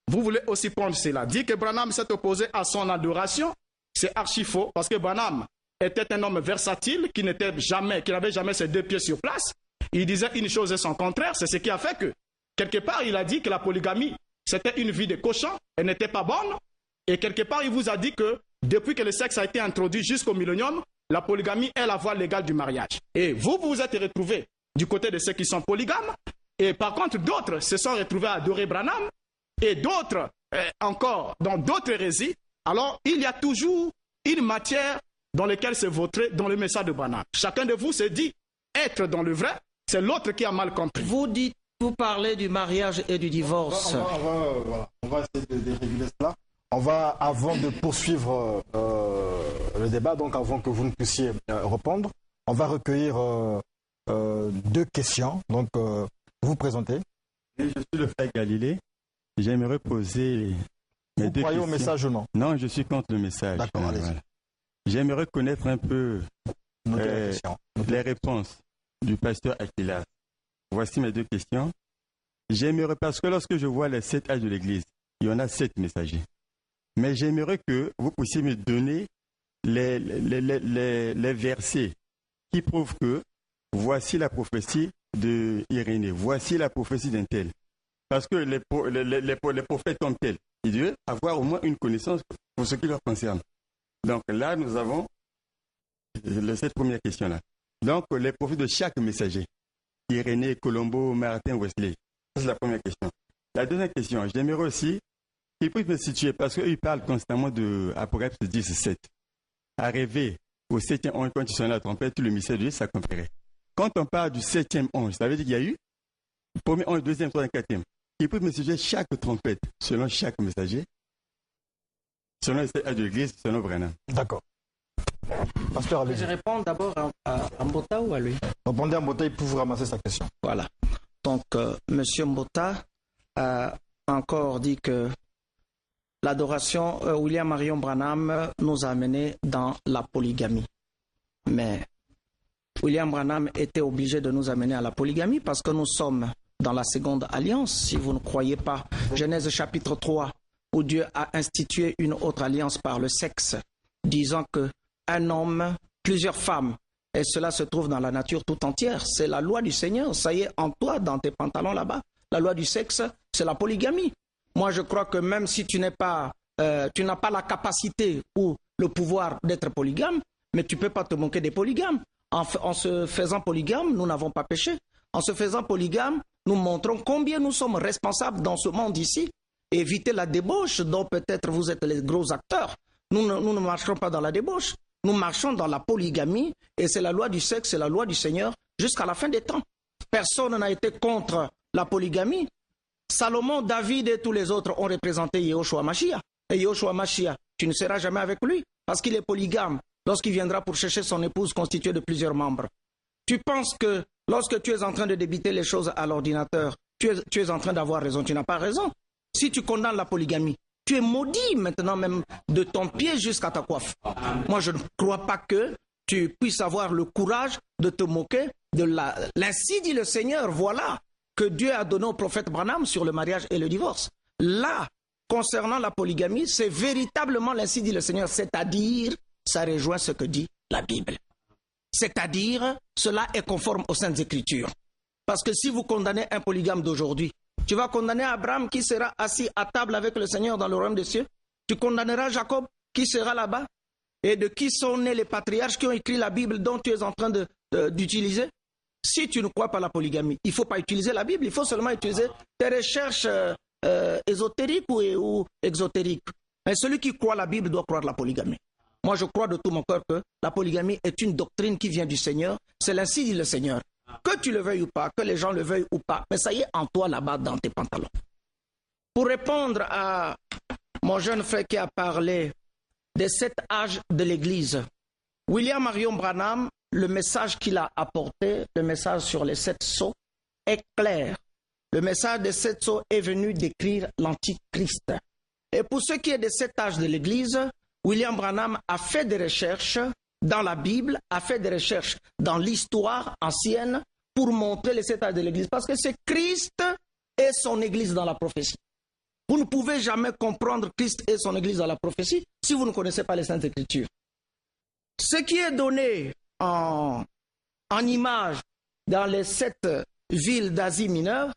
vous voulez aussi prendre cela. Dire que Branham s'est opposé à son adoration, c'est archi faux, parce que Branham était un homme versatile qui n'avait jamais ses deux pieds sur place. Il disait une chose et son contraire, c'est ce qui a fait que, quelque part, il a dit que la polygamie, c'était une vie de cochon, elle n'était pas bonne, et quelque part, il vous a dit que, depuis que le sexe a été introduit jusqu'au millénium, la polygamie est la voie légale du mariage. Et vous vous êtes retrouvés du côté de ceux qui sont polygames, et par contre, d'autres se sont retrouvés à adorer Branham, et d'autres, encore, dans d'autres hérésies. Alors, il y a toujours une matière dans laquelle se vautrer dans le message de Branham. Chacun de vous se dit être dans le vrai, c'est l'autre qui a mal compris. Vous parlez du mariage et du divorce. On va essayer de réguler cela. On va, avant de poursuivre le débat, donc avant que vous ne puissiez répondre, on va recueillir deux questions. Donc, vous présentez. Je suis le frère Galilée. J'aimerais poser mes deux questions. Vous croyez au message ou non? Non, je suis contre le message. D'accord, allez-y. Voilà. J'aimerais connaître un peu les réponses du pasteur Aquilas. Voici mes deux questions. J'aimerais, parce que lorsque je vois les 7 âges de l'Église, il y en a 7 messagers. Mais j'aimerais que vous puissiez me donner les versets qui prouvent que voici la prophétie de Irénée, voici la prophétie d'un tel. Parce que les prophètes comme tels, ils doivent avoir au moins une connaissance pour ce qui leur concerne. Donc là, nous avons cette première question-là. Donc, les prophètes de chaque messager, Irénée, Colombo, Martin, Wesley. Ça, c'est la première question. La deuxième question, j'aimerais aussi qu'il puisse me situer, parce qu'il parle constamment de Apocalypse 10, 7. Arrivé au 7e ange, quand ils sont à la trompette, tout le mystère de Dieu s'accomplirait. Quand on parle du 7e ange, ça veut dire qu'il y a eu le premier ange, deuxième, troisième, quatrième. Il peut me situer chaque trompette, selon chaque messager. selon les 7 âges de l'Église, selon Branham. D'accord. Pasteur, Je allez-y. réponds d'abord à Mbota ou à lui? Répondez à Mbota, il peut vous ramasser sa question. Voilà. Donc, M. Mbota a encore dit que l'adoration, William Marion Branham nous a amenés dans la polygamie. Mais William Branham était obligé de nous amener à la polygamie parce que nous sommes dans la seconde alliance. Si vous ne croyez pas, Genèse chapitre 3, où Dieu a institué une autre alliance par le sexe, disant que un homme, plusieurs femmes, et cela se trouve dans la nature tout entière. C'est la loi du Seigneur. Ça y est, en toi, dans tes pantalons là-bas. La loi du sexe, c'est la polygamie. Moi, je crois que même si tu n'as pas la capacité ou le pouvoir d'être polygame, mais tu ne peux pas te moquer des polygames. En se faisant polygame, nous n'avons pas péché. En se faisant polygame, nous montrons combien nous sommes responsables dans ce monde ici. Éviter la débauche dont peut-être vous êtes les gros acteurs. Nous ne marchons pas dans la débauche. Nous marchons dans la polygamie et c'est la loi du sexe, c'est la loi du Seigneur jusqu'à la fin des temps. Personne n'a été contre la polygamie. Salomon, David et tous les autres ont représenté Yehoshua Mashiach. Et Yehoshua Mashiach, tu ne seras jamais avec lui parce qu'il est polygame lorsqu'il viendra pour chercher son épouse constituée de plusieurs membres. Tu penses que lorsque tu es en train de débiter les choses à l'ordinateur, tu es en train d'avoir raison, tu n'as pas raison. Si tu condamnes la polygamie, tu es maudit maintenant même de ton pied jusqu'à ta coiffe. Moi, je ne crois pas que tu puisses avoir le courage de te moquer de l'ainsi dit le Seigneur. Voilà que Dieu a donné au prophète Branham sur le mariage et le divorce. Là, concernant la polygamie, c'est véritablement l'ainsi dit le Seigneur, c'est-à-dire, ça rejoint ce que dit la Bible. C'est-à-dire, cela est conforme aux Saintes Écritures. Parce que si vous condamnez un polygame d'aujourd'hui, tu vas condamner Abraham qui sera assis à table avec le Seigneur dans le royaume des cieux. Tu condamneras Jacob qui sera là-bas. Et de qui sont nés les patriarches qui ont écrit la Bible dont tu es en train d'utiliser. Si tu ne crois pas à la polygamie, il ne faut pas utiliser la Bible, il faut seulement utiliser tes recherches ésotériques ou exotériques. Mais celui qui croit la Bible doit croire la polygamie. Moi, je crois de tout mon cœur que la polygamie est une doctrine qui vient du Seigneur. C'est l'ainsi dit le Seigneur. Que tu le veuilles ou pas, que les gens le veuillent ou pas, mais ça y est en toi là-bas dans tes pantalons. Pour répondre à mon jeune frère qui a parlé des 7 âges de l'Église, William Marion Branham, le message qu'il a apporté, le message sur les 7 sceaux, est clair. Le message des 7 sceaux est venu décrire l'Antichrist. Et pour ce qui est des 7 âges de l'Église, William Branham a fait des recherches dans la Bible, a fait des recherches dans l'histoire ancienne pour montrer les 7 âges de l'Église. Parce que c'est Christ et son Église dans la prophétie. Vous ne pouvez jamais comprendre Christ et son Église dans la prophétie si vous ne connaissez pas les Saintes Écritures. Ce qui est donné en image dans les 7 villes d'Asie mineure,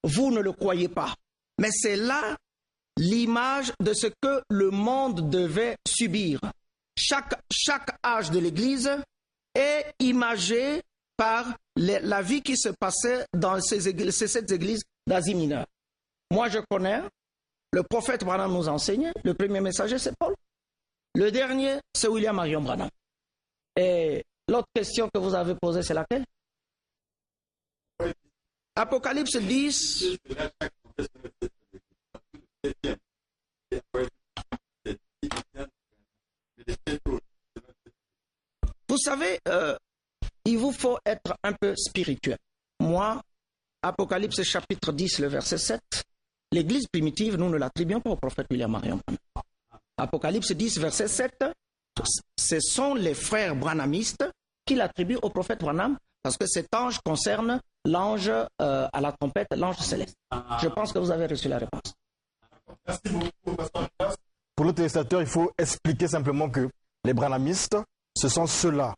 vous ne le croyez pas. Mais c'est là l'image de ce que le monde devait subir. Chaque âge de l'Église est imagé par la vie qui se passait dans ces 7 églises d'Asie mineure. Moi, je connais, le prophète Branham nous enseigne, le premier messager, c'est Paul. Le dernier, c'est William Marion Branham. Et l'autre question que vous avez posée, c'est laquelle? Apocalypse 10. Vous savez, il vous faut être un peu spirituel. Moi, Apocalypse chapitre 10, le verset 7, l'Église primitive, nous ne l'attribuons pas au prophète William Marion Branham. Apocalypse 10, verset 7, ce sont les frères branhamistes qui l'attribuent au prophète Branham parce que cet ange concerne l'ange à la trompette, l'ange céleste. Je pense que vous avez reçu la réponse. Merci beaucoup. Pour le téléspectateur, il faut expliquer simplement que les branhamistes, ce sont ceux-là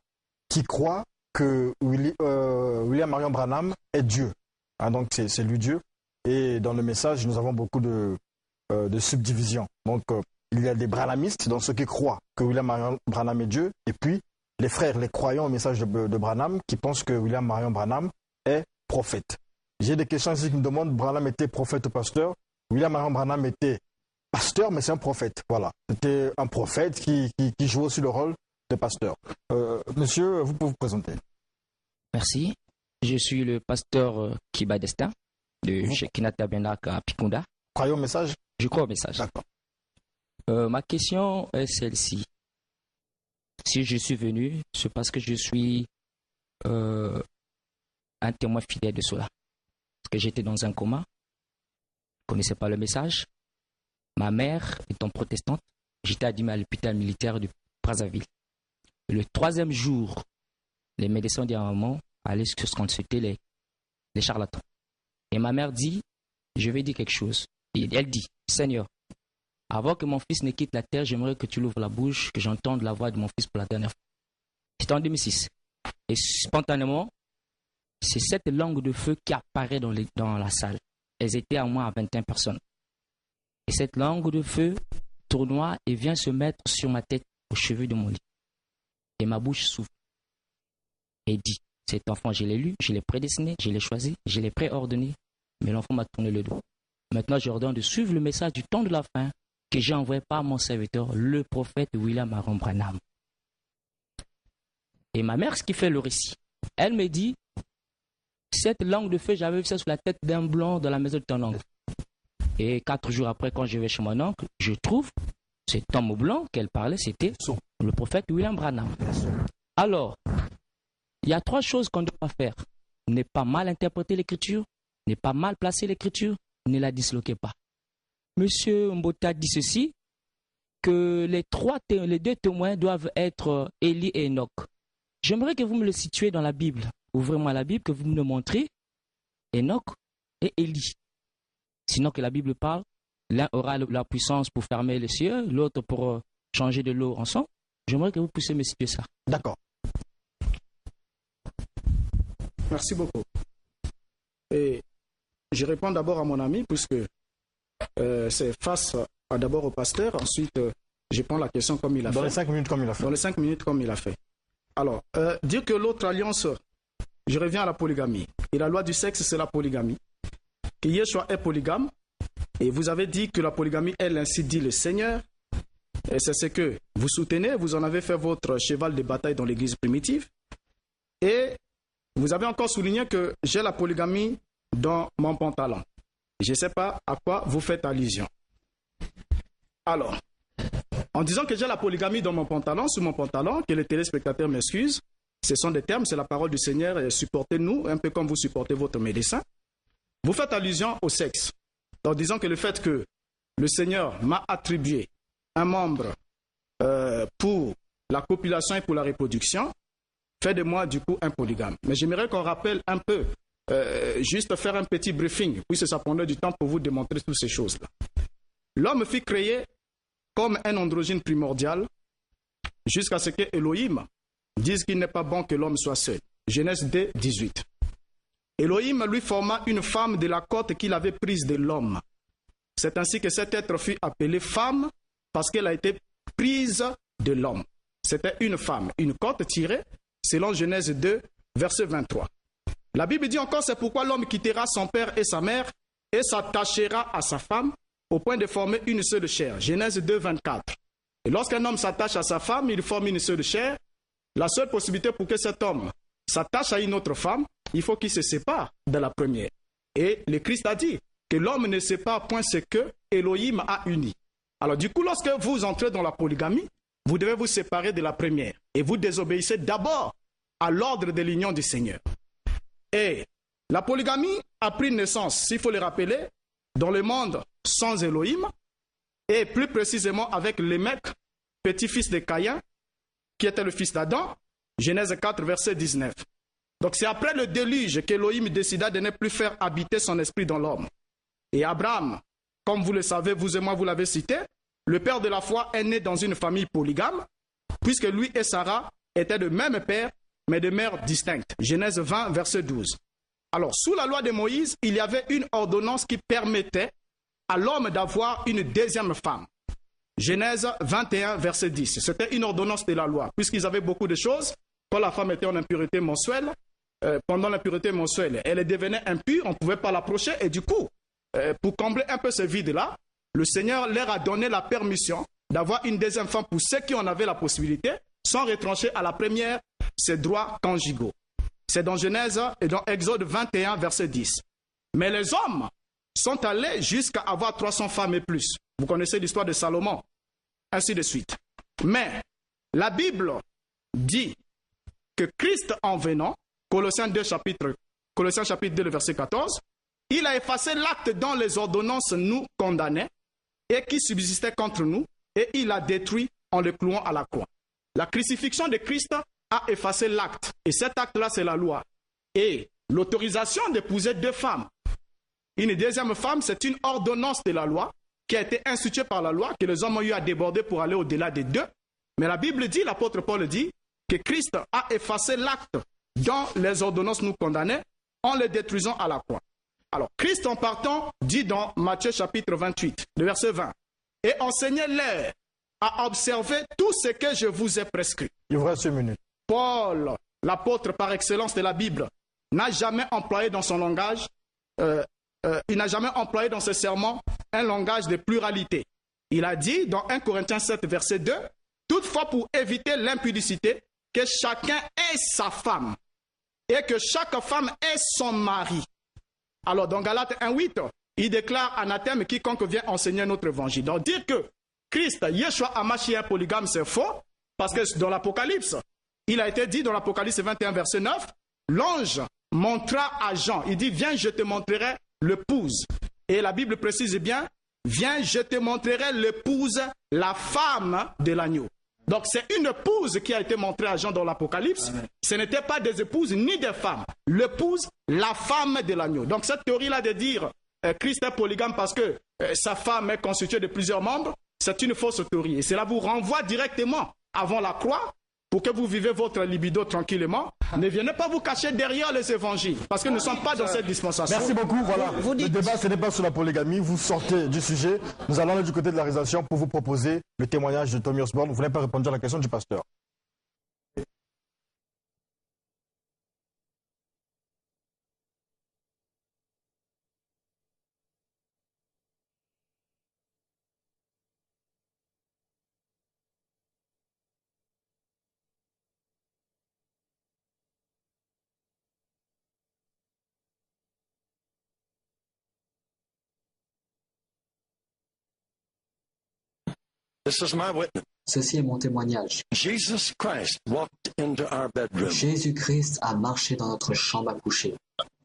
qui croient que William Marion Branham est Dieu. Hein, donc c'est lui Dieu. Et dans le message, nous avons beaucoup de subdivisions. Donc il y a des branhamistes, donc ceux qui croient que William Marion Branham est Dieu, et puis les frères, les croyants au message de Branham, qui pensent que William Marion Branham est prophète. J'ai des questions ici qui me demandent, Branham était prophète ou pasteur? William Marion Branham était pasteur, mais c'est un prophète. Voilà, c'était un prophète qui jouait aussi le rôle de pasteur. Monsieur, vous pouvez vous présenter. Merci. Je suis le pasteur Kiba Destin de Shekinah Tabernacle à Pikunda. Croyez au message? Je crois au message. D'accord. Ma question est celle-ci. Si je suis venu, c'est parce que je suis un témoin fidèle de cela. Parce que j'étais dans un coma, je ne connaissais pas le message. Ma mère étant protestante, j'étais admis à l'hôpital militaire de Brazzaville. Le 3e jour, les médecins disent à un moment, allez se consulter les charlatans. Et ma mère dit, je vais dire quelque chose. Et elle dit, Seigneur, avant que mon fils ne quitte la terre, j'aimerais que tu l'ouvres la bouche, que j'entende la voix de mon fils pour la dernière fois. C'était en 2006. Et spontanément, c'est cette langue de feu qui apparaît dans la salle. Elles étaient à moins à 21 personnes. Et cette langue de feu tournoie et vient se mettre sur ma tête, aux cheveux de mon lit. Et ma bouche s'ouvre. Et dit, cet enfant, je l'ai lu, je l'ai prédestiné, je l'ai choisi, je l'ai préordonné, mais l'enfant m'a tourné le dos. Maintenant, j'ordonne de suivre le message du temps de la fin que j'ai envoyé par mon serviteur, le prophète William Aaron Branham. Et ma mère, ce qui fait le récit, elle me dit, cette langue de feu, j'avais vu ça sur la tête d'un blanc dans la maison de ton oncle. Et 4 jours après, quand je vais chez mon oncle, je trouve cet homme blanc qu'elle parlait, c'était le prophète William Branham. Alors, il y a 3 choses qu'on doit faire. Ne pas mal interpréter l'écriture, ne pas mal placer l'écriture, ne la disloquez pas. Monsieur Mbota dit ceci, que les 2 témoins doivent être Élie et Enoch. J'aimerais que vous me le situiez dans la Bible. Ouvrez-moi la Bible, que vous me le montrez, Enoch et Élie. Sinon que la Bible parle, l'un aura la puissance pour fermer les cieux, l'autre pour changer de l'eau en sang. J'aimerais que vous puissiez me situer ça. D'accord. Merci beaucoup. Et je réponds d'abord à mon ami, puisque c'est face d'abord au pasteur, ensuite je prends la question comme il a fait. Dans les 5 minutes comme il a fait. Dans les 5 minutes comme il a fait. Alors, dire que l'autre alliance, je reviens à la polygamie. Et la loi du sexe, c'est la polygamie. Que Yeshua est polygame. Et vous avez dit que la polygamie est ainsi dit le Seigneur. Et c'est ce que vous soutenez. Vous en avez fait votre cheval de bataille dans l'église primitive. Et vous avez encore souligné que j'ai la polygamie dans mon pantalon. Je ne sais pas à quoi vous faites allusion. Alors, en disant que j'ai la polygamie dans mon pantalon, sous mon pantalon, que les téléspectateurs m'excusent, ce sont des termes, c'est la parole du Seigneur, et supportez-nous, un peu comme vous supportez votre médecin. Vous faites allusion au sexe, en disant que le fait que le Seigneur m'a attribué un membre pour la copulation et pour la reproduction, fait de moi du coup un polygame. Mais j'aimerais qu'on rappelle un peu, juste faire un petit briefing, puisque ça prendrait du temps pour vous démontrer toutes ces choses-là. L'homme fut créé comme un androgyne primordial, jusqu'à ce que Elohim dise qu'il n'est pas bon que l'homme soit seul. Genèse 2, 18. Elohim lui forma une femme de la côte qu'il avait prise de l'homme. C'est ainsi que cet être fut appelé femme, parce qu'elle a été prise de l'homme. C'était une femme, une côte tirée, selon Genèse 2, verset 23. La Bible dit encore, c'est pourquoi l'homme quittera son père et sa mère et s'attachera à sa femme au point de former une seule chair. Genèse 2, 24. Et lorsqu'un homme s'attache à sa femme, il forme une seule chair. La seule possibilité pour que cet homme s'attache à une autre femme, il faut qu'il se sépare de la première. Et le Christ a dit que l'homme ne sépare point ce que Elohim a uni. Alors du coup, lorsque vous entrez dans la polygamie, vous devez vous séparer de la première. Et vous désobéissez d'abord à l'ordre de l'union du Seigneur. Et la polygamie a pris naissance, s'il faut le rappeler, dans le monde sans Elohim, et plus précisément avec Lémec, petit-fils de Caïn, qui était le fils d'Adam, Genèse 4, verset 19. Donc c'est après le déluge qu'Elohim décida de ne plus faire habiter son esprit dans l'homme. Et Abraham, comme vous le savez, vous et moi vous l'avez cité, le père de la foi est né dans une famille polygame, puisque lui et Sarah étaient de même père, mais de mères distinctes. Genèse 20, verset 12. Alors, sous la loi de Moïse, il y avait une ordonnance qui permettait à l'homme d'avoir une deuxième femme. Genèse 21, verset 10. C'était une ordonnance de la loi, puisqu'ils avaient beaucoup de choses. Quand la femme était en impureté mensuelle, pendant l'impureté mensuelle, elle devenait impure, on ne pouvait pas l'approcher, et du coup, pour combler un peu ce vide-là, le Seigneur leur a donné la permission d'avoir une deuxième femme pour ceux qui en avaient la possibilité, sans retrancher à la première ses droits conjugaux. C'est dans Genèse et dans Exode 21, verset 10. Mais les hommes sont allés jusqu'à avoir 300 femmes et plus. Vous connaissez l'histoire de Salomon. ainsi de suite. Mais la Bible dit que Christ en venant, Colossiens chapitre 2, le verset 14, il a effacé l'acte dont les ordonnances nous condamnaient et qui subsistait contre nous, et il l'a détruit en le clouant à la croix. La crucifixion de Christ a effacé l'acte, et cet acte-là, c'est la loi. Et l'autorisation d'épouser 2 femmes. Une deuxième femme, c'est une ordonnance de la loi qui a été instituée par la loi, que les hommes ont eu à déborder pour aller au-delà des 2. Mais la Bible dit, l'apôtre Paul dit, que Christ a effacé l'acte dont les ordonnances nous condamnaient en le détruisant à la croix. Alors, Christ en partant dit dans Matthieu chapitre 28, le verset 20, « Et enseignez-leur à observer tout ce que je vous ai prescrit. » Il vous reste une minute. Paul, l'apôtre par excellence de la Bible, n'a jamais employé dans son langage, il n'a jamais employé dans ses sermons un langage de pluralité. Il a dit dans 1 Corinthiens 7, verset 2, « Toutefois pour éviter l'impudicité, que chacun ait sa femme et que chaque femme ait son mari. » Alors dans Galates 1:8, il déclare anathème quiconque vient enseigner notre évangile. Donc dire que Christ, Yeshua Hamashiach polygame, c'est faux, parce que dans l'Apocalypse, il a été dit dans l'Apocalypse 21, verset 9, l'ange montra à Jean, il dit, viens, je te montrerai l'épouse. Et la Bible précise bien, viens, je te montrerai l'épouse, la femme de l'agneau. Donc c'est une épouse qui a été montrée à Jean dans l'Apocalypse. Ce n'était pas des épouses ni des femmes. L'épouse, la femme de l'agneau. Donc cette théorie-là de dire Christ est polygame parce que sa femme est constituée de plusieurs membres, c'est une fausse théorie. Et cela vous renvoie directement avant la croix pour que vous vivez votre libido tranquillement. Ne venez pas vous cacher derrière les évangiles parce que nous ne sommes pas dans cette dispensation. Merci beaucoup. Voilà. Le débat, ce n'est pas sur la polygamie. Vous sortez du sujet. Nous allons aller du côté de la réalisation pour vous proposer le témoignage de Tommy Osborne. Vous n'avez pas répondu à la question du pasteur. This is my witness. Ceci est mon témoignage. Jesus Christ walked into our bedroom, Jésus-Christ a marché dans notre chambre à coucher,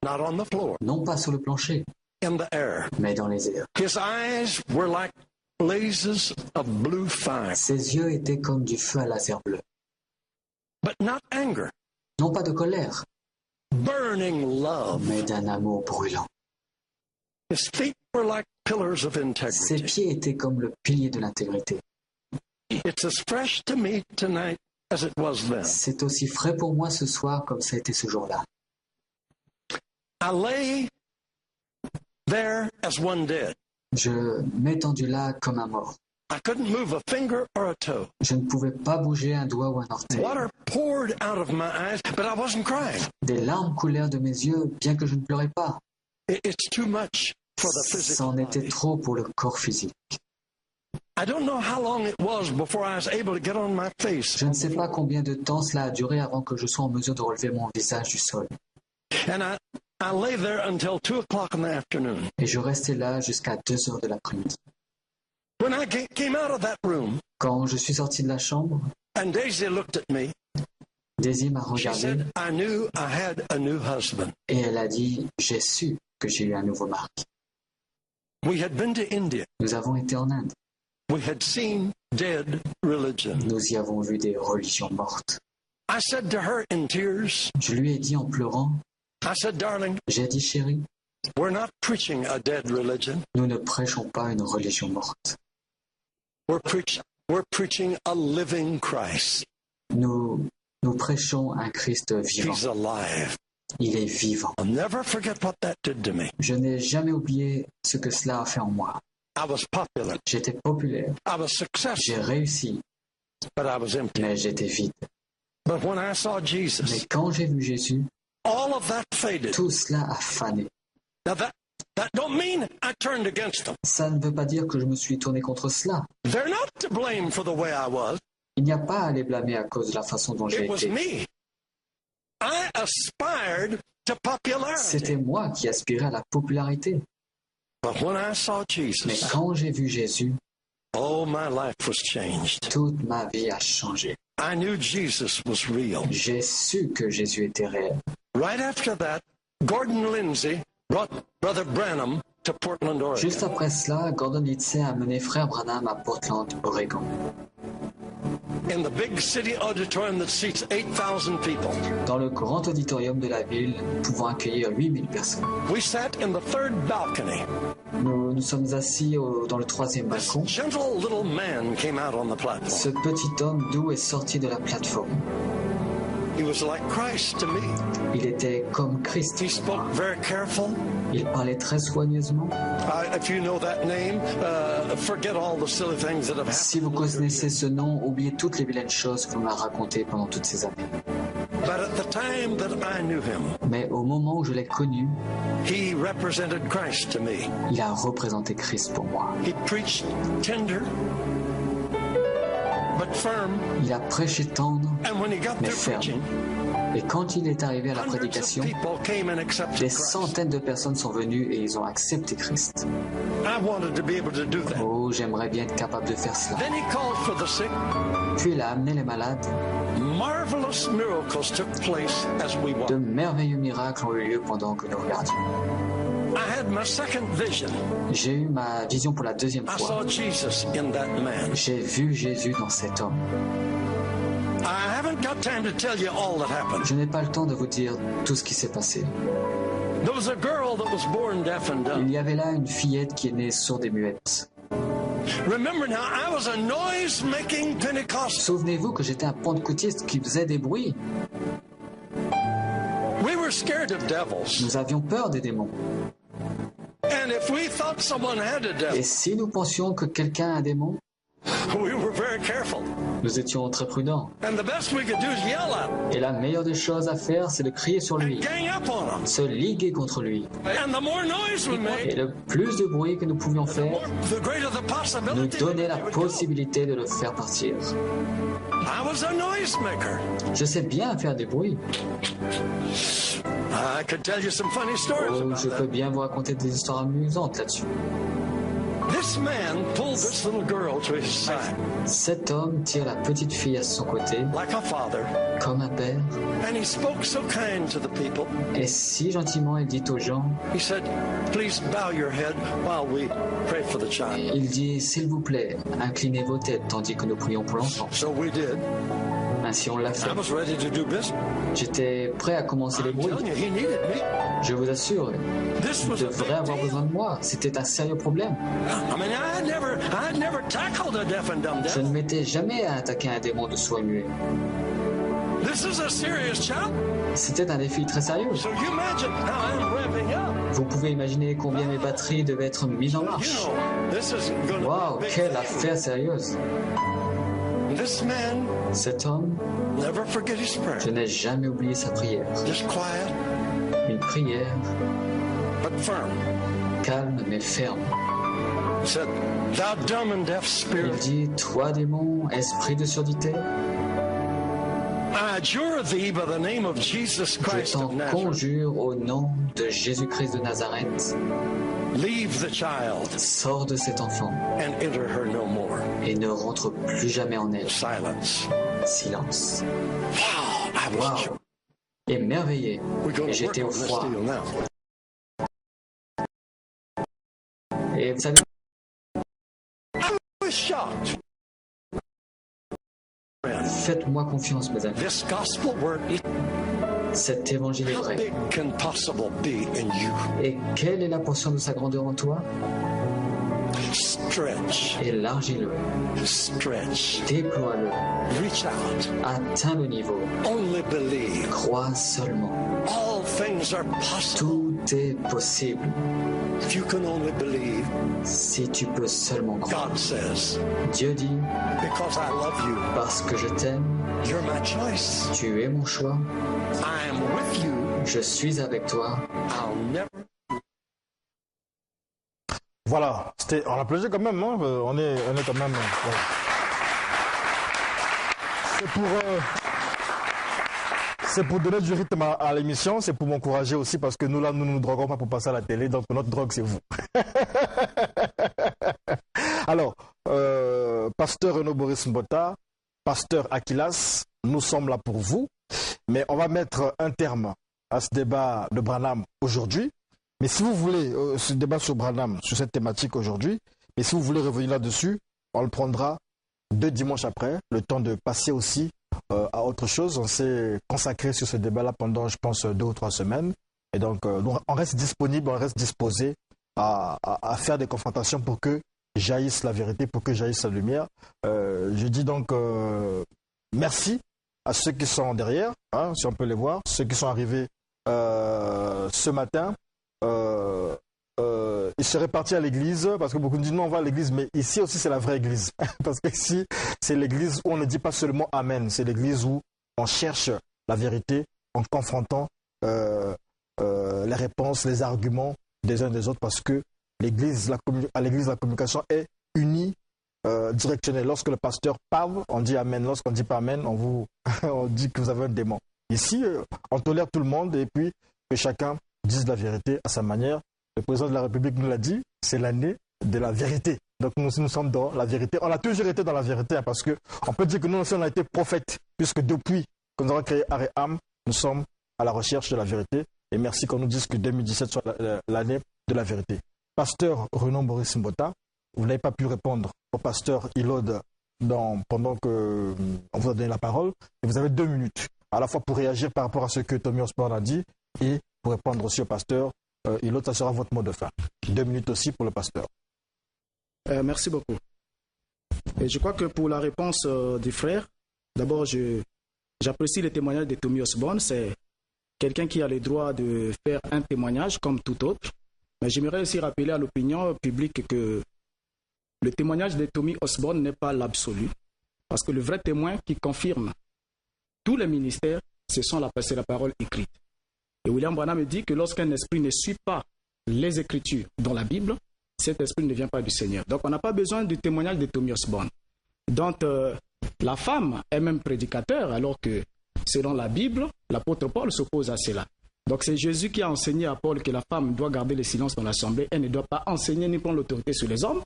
not on the floor, non pas sur le plancher, in the air. mais dans les airs. His eyes were like blazes of blue fire, Ses yeux étaient comme du feu à laser bleu. but not anger, Non pas de colère, burning love. mais d'un amour brûlant. His feet were like pillars of Ses integrity. pieds étaient comme le pilier de l'intégrité. It's as fresh to me tonight as it was then. C'est aussi frais pour moi ce soir comme ça a été ce jour-là. I lay there as one dead. Je m'étendus là comme un mort. I couldn't move a finger or a toe. Je ne pouvais pas bouger un doigt ou un orteil. Water poured out of my eyes, but I wasn't crying. Des larmes coulèrent de mes yeux, bien que je ne pleurais pas. It's too much for the physical C'en était body. trop pour le corps physique. I don't know how long it was before I was able to get on my face. Je ne sais pas combien de temps cela a duré avant que je sois en mesure de relever mon visage du sol. And I lay there until 2 o'clock in the afternoon. Et je restais là jusqu'à 2 heures de l'après-midi. When I came out of that room, Quand je suis sorti de la chambre, and Daisy looked at me, Daisy m'a she regardé said, I knew I had a new husband. et elle a dit « J'ai su que j'ai eu un nouveau mari. We had been to India. Nous avons été en Inde. We had seen dead religion. Nous y avons vu des religions mortes. I said to her in tears, Je lui ai dit en pleurant, I said, darling, j'ai dit chérie, we're not preaching a dead religion. nous ne prêchons pas une religion morte. We're preaching a living Christ. Nous prêchons un Christ vivant. He's alive. Il est vivant. I'll never forget what that did to me. Je n'ai jamais oublié ce que cela a fait en moi. I was popular. J'étais populaire, I was j'ai successful, réussi, but I was empty. mais j'étais vide. But when I saw Mais Jesus, quand j'ai vu Jésus, all of that faded. tout cela a fané. Now that don't mean I turned against them. Ça ne veut pas dire que je me suis tourné contre cela. They're not to blame for the way I was. Il n'y a pas à les blâmer à cause de la façon dont j'ai It was été. me. I aspired to popularity. C'était moi qui aspirais à la popularité. But when I saw Mais Jesus, quand j'ai vu Jésus, Oh, my life was changed. Toute ma vie a changé. I knew Jesus was real. J'ai su que Jésus était réel. Right after that, Gordon Lindsay brought Brother Branham to Portland, Oregon. Juste après cela, Gordon Lindsay a mené Frère Branham à Portland, Oregon. In the big city auditorium that seats 8,000 people. Dans le grand auditorium de la ville, pouvant accueillir 8000 personnes. We sat in the third balcony. Nous sommes assis dans le troisième This balcon. gentle little man came out on the Ce platform. petit homme doux est sorti de la plateforme. He was like Christ to me. Il était comme Christ. He spoke very careful. Il parlait très soigneusement. If you know that name, forget all the silly things that have Si vous happened. connaissez ce nom, oubliez toutes les vilaines choses qu'on a racontées pendant toutes ces années. But at the time that I knew him, Mais au moment où je l'ai connu, he represented Christ to me. il a représenté Christ pour moi. He preached tender but firm. Il a prêché tendre, And when he got mais through ferme. preaching, Et quand il est arrivé à la hundreds of prédication, people came and accepted des Christ. centaines de personnes sont venues et ils ont accepté Christ. I wanted to be able to do that. Oh, j'aimerais bien être capable de faire cela. Then he called for the sick. Puis il a amené les malades. Marvelous miracles took place as we De walked. merveilleux miracles ont eu lieu pendant que nous regardions. I had my second vision. J'ai eu ma vision pour la deuxième I fois. saw Jesus in that man. J'ai vu Jésus dans cet homme. I haven't got time to tell you all that happened. Je n'ai pas le temps de vous dire tout ce qui s'est passé. There was a girl that was born deaf and Il dumb. y avait là une fillette qui est née sourde et muette. Remember now, I was a noise-making Pentecostal. Souvenez-vous que j'étais un pentecôtiste qui faisait des bruits. We were scared of devils. Nous avions peur des démons. And if we thought someone had a Et devil, si nous pensions que quelqu'un a un démon, we were very careful. nous étions très prudents. And the best we could do is yell at him Et la meilleure des choses à faire, c'est de crier sur lui, and gang up on him. se liguer contre lui. And the more noise we Et made, le plus de bruit que nous pouvions faire, the greater the nous possibility donnait la that he would go. possibilité de le faire partir. I was a noisemaker. Je sais bien faire des bruits. I could tell you some funny stories Oh, about je peux that. bien vous raconter des histoires amusantes là-dessus. This man pulled this little girl to his side Cet homme tire la petite fille à son côté, like a father, comme un père, and he spoke so kind to the people. et si gentiment il dit aux gens, He said, "Please bow your head while we pray for the child." il dit, s'il vous plaît, inclinez vos têtes tandis que nous prions pour l'enfant. So we did. Ainsi on l'a fait. I was ready to do business. J'étais prêt à commencer les I'm bruits. telling you, he needed me. Je vous assure, This il was a devrait big avoir deal. besoin de moi. C'était un sérieux problème. I mean, I'd never tackled a deaf and dumb Je ne devil. m'étais jamais attaqué à un démon de sourd et muet. This is a serious challenge. C'était un défi très sérieux. So you imagine how I'm revving up. Vous pouvez imaginer combien mes batteries devaient être mises en You marche. know, this is going to Waouh, be a big quelle thing. affaire sérieuse. This man Cet homme, never forget his prayer. je n'ai jamais oublié sa prière. Just quiet Une prière but firm. calme mais ferme. He said, "Thou dumb and deaf Il spirit, dit, toi démon, esprit de surdité, I adjure thee by the name of Jesus je Christ t'en of Nazareth. conjure au nom de Jésus-Christ de Nazareth, Leave the child sors de cet enfant and enter her no more." et ne rentre plus jamais en elle. Silence. Silence. Wow, I was Waouh. Émerveillé. We're going Et to work j'étais on au this froid. deal now. Et vous savez, I was shocked. faites-moi confiance, mes amis. This gospel word, Cet évangile est how vrai. big can possible be in you? Et quelle est la portion de sa grandeur en toi? Stretch, Élargis-le, stretch, déploie-le, reach out, atteins le niveau, only believe. crois seulement. All things are possible Tout est possible if you can only believe. si tu peux seulement croire. God says, Dieu dit, because I love you, parce que je t'aime, you're my choice. tu es mon choix, I am with you. je suis avec toi. I'll never. Voilà, on a plaisir quand même, hein. On est quand même. Ouais. C'est pour donner du rythme à l'émission, c'est pour m'encourager aussi parce que nous là, nous ne nous droguons pas pour passer à la télé, donc notre drogue c'est vous. Alors, Pasteur Renaud Boris Mbota, Pasteur Akilas, nous sommes là pour vous. Mais on va mettre un terme à ce débat de Branham aujourd'hui. Mais si vous voulez, ce débat sur Branham, sur cette thématique aujourd'hui, mais si vous voulez revenir là-dessus, on le prendra 2 dimanches après, le temps de passer aussi à autre chose. On s'est consacré sur ce débat-là pendant, je pense, 2 ou 3 semaines. Et donc, on reste disponible, on reste disposé à faire des confrontations pour que jaillisse la vérité, pour que jaillisse la lumière. Je dis donc merci à ceux qui sont derrière, hein, si on peut les voir, ceux qui sont arrivés ce matin. Ils seraient partis à l'église, parce que beaucoup me disent non, on va à l'église, mais ici aussi c'est la vraie église. Parce que ici, c'est l'église où on ne dit pas seulement Amen, c'est l'église où on cherche la vérité en confrontant les réponses, les arguments des uns des autres, parce que à l'église, la communication est unie, directionnelle. Lorsque le pasteur parle, on dit Amen. Lorsqu'on ne dit pas Amen, on dit que vous avez un démon. Ici, on tolère tout le monde et puis que chacun dise la vérité à sa manière. Le président de la République nous l'a dit, c'est l'année de la vérité. Donc nous sommes dans la vérité. On a toujours été dans la vérité, hein, parce qu'on peut dire que nous aussi on a été prophètes, puisque depuis que nous avons créé Aréam, nous sommes à la recherche de la vérité. Et merci qu'on nous dise que 2017 soit l'année de la vérité. Pasteur Renaud Boris Mbota, vous n'avez pas pu répondre au pasteur Hilode pendant qu'on vous a donné la parole. Et vous avez 2 minutes, à la fois pour réagir par rapport à ce que Tommy Osborne a dit et pour répondre aussi au pasteur Hilode. Ça sera votre mot de fin. 2 minutes aussi pour le pasteur. Merci beaucoup. Et je crois que pour la réponse du frère, d'abord, j'apprécie le témoignage de Tommy Osborne. C'est quelqu'un qui a le droit de faire un témoignage comme tout autre. Mais j'aimerais aussi rappeler à l'opinion publique que le témoignage de Tommy Osborne n'est pas l'absolu. Parce que le vrai témoin qui confirme tous les ministères, c'est la parole écrite. Et William Branham dit que lorsqu'un esprit ne suit pas les Écritures dans la Bible, cet esprit ne vient pas du Seigneur. Donc on n'a pas besoin du témoignage de Tommy Osborne. Donc la femme est même prédicateur, alors que selon la Bible, l'apôtre Paul s'oppose à cela. Donc c'est Jésus qui a enseigné à Paul que la femme doit garder le silence dans l'assemblée, elle ne doit pas enseigner ni prendre l'autorité sur les hommes.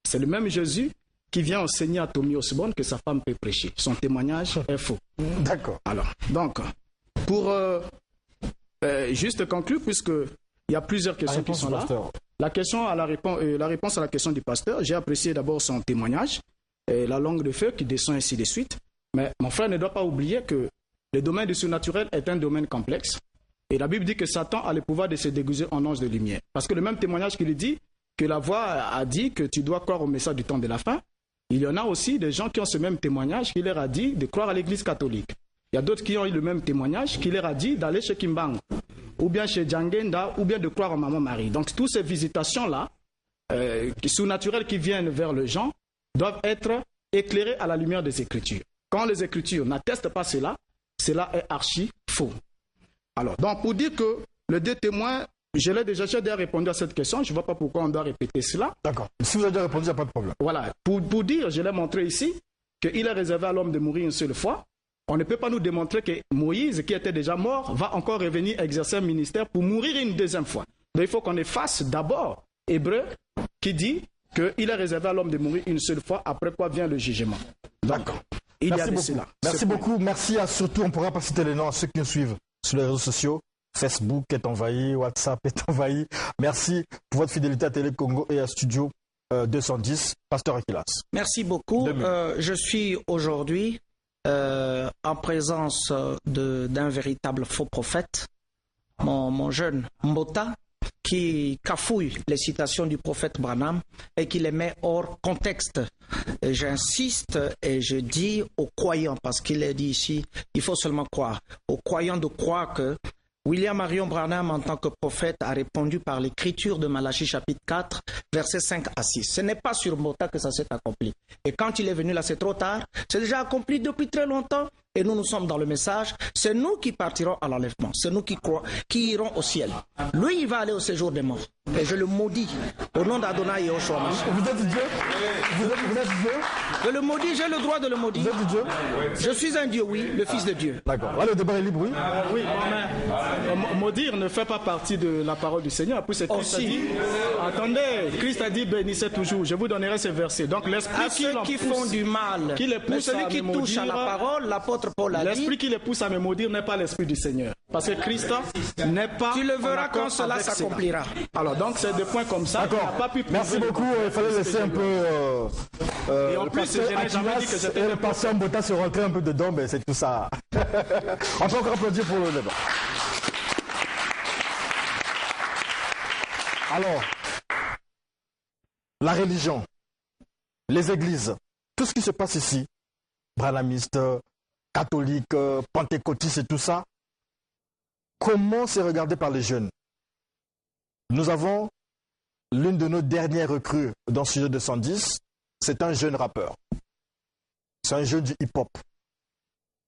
C'est le même Jésus qui vient enseigner à Tommy Osborne que sa femme peut prêcher. Son témoignage est faux. D'accord. Alors, donc, pour juste conclure, puisqu'il y a plusieurs questions qui sont là. La réponse à la question du pasteur, j'ai apprécié d'abord son témoignage, et la langue de feu qui descend ainsi de suite. Mais mon frère ne doit pas oublier que le domaine du surnaturel est un domaine complexe. Et la Bible dit que Satan a le pouvoir de se déguiser en ange de lumière. Parce que le même témoignage qu'il dit, que la voix a dit que tu dois croire au message du temps de la fin, il y en a aussi des gens qui ont ce même témoignage qui leur a dit de croire à l'église catholique. Il y a d'autres qui ont eu le même témoignage qui leur a dit d'aller chez Kimbang, ou bien chez Djangenda, ou bien de croire en Maman Marie. Donc toutes ces visitations-là, surnaturelles qui viennent vers les gens, doivent être éclairées à la lumière des Écritures. Quand les Écritures n'attestent pas cela, cela est archi faux. Alors, donc pour dire que les 2 témoins, j'ai déjà répondu à cette question, je ne vois pas pourquoi on doit répéter cela. D'accord. Si vous avez déjà répondu, il n'y a pas de problème. Voilà. Pour dire, je l'ai montré ici, qu'il est réservé à l'homme de mourir une seule fois. On ne peut pas nous démontrer que Moïse, qui était déjà mort, va encore revenir exercer un ministère pour mourir une 2e fois. Donc il faut qu'on efface d'abord Hébreu qui dit qu'il est réservé à l'homme de mourir une seule fois, après quoi vient le jugement. D'accord. Merci beaucoup. Merci beaucoup. Merci à surtout, on ne pourra pas citer les noms à ceux qui nous suivent sur les réseaux sociaux. Facebook est envahi, WhatsApp est envahi. Merci pour votre fidélité à Télé Congo et à Studio 210. Pasteur Akilas. Merci beaucoup. Je suis aujourd'hui en présence d'un véritable faux prophète, mon jeune Mbota, qui cafouille les citations du prophète Branham et qui les met hors contexte. J'insiste et je dis aux croyants, parce qu'il est dit ici, il faut seulement croire, aux croyants de croire que William Marion Branham, en tant que prophète, a répondu par l'écriture de Malachie chapitre 4, versets 5 à 6. Ce n'est pas sur Mbota que ça s'est accompli. Et quand il est venu là, c'est trop tard. C'est déjà accompli depuis très longtemps. et nous sommes dans le message, c'est nous qui partirons à l'enlèvement. C'est nous qui irons au ciel. Lui, il va aller au séjour des morts. Et je le maudis au nom d'Adonai et Yoshua. Vous êtes Dieu? Vous êtes Dieu? Je le maudis, j'ai le droit de le maudire. Vous êtes Dieu? Je suis un Dieu, oui, le Fils de Dieu. D'accord. Là, le débat est libre, oui? Oui, mais maudire ne fait pas partie de la parole du Seigneur. Puis c'est Christ a dit, attendez, Christ a dit bénissez toujours. Je vous donnerai ces versets. Donc l'esprit À ceux qui font du mal, mais celui qui touche à la parole, l'apôtre Paul a dit. L'esprit qui les pousse à me maudire n'est pas l'esprit du Seigneur. Parce que Christ n'est pas. Tu le verras quand cela s'accomplira. Alors donc c'est des points comme ça. D'accord. Merci beaucoup. Il fallait laisser un peu. Et en plus, je n'ai jamais dit que c'était. Le pasteur Mbota se rentrer un peu dedans, mais c'est tout ça. On peut encore applaudir pour le débat. Alors, la religion, les églises, tout ce qui se passe ici, branhamistes, catholiques, pentecôtistes et tout ça, comment c'est regardé par les jeunes? Nous avons l'une de nos dernières recrues dans Studio 210, c'est un jeune rappeur. C'est un jeune du hip-hop.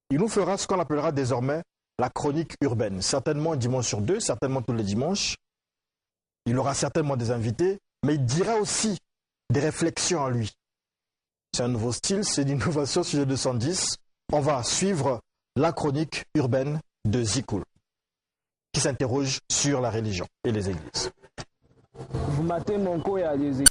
Il nous fera ce qu'on appellera désormais la chronique urbaine. Certainement un dimanche sur deux, certainement tous les dimanches. Il aura certainement des invités, mais il dira aussi des réflexions à lui. C'est un nouveau style, c'est une innovation Studio 210. On va suivre la chronique urbaine de Zikoul, qui s'interroge sur la religion et les églises. Vous matez mon co et à des églises.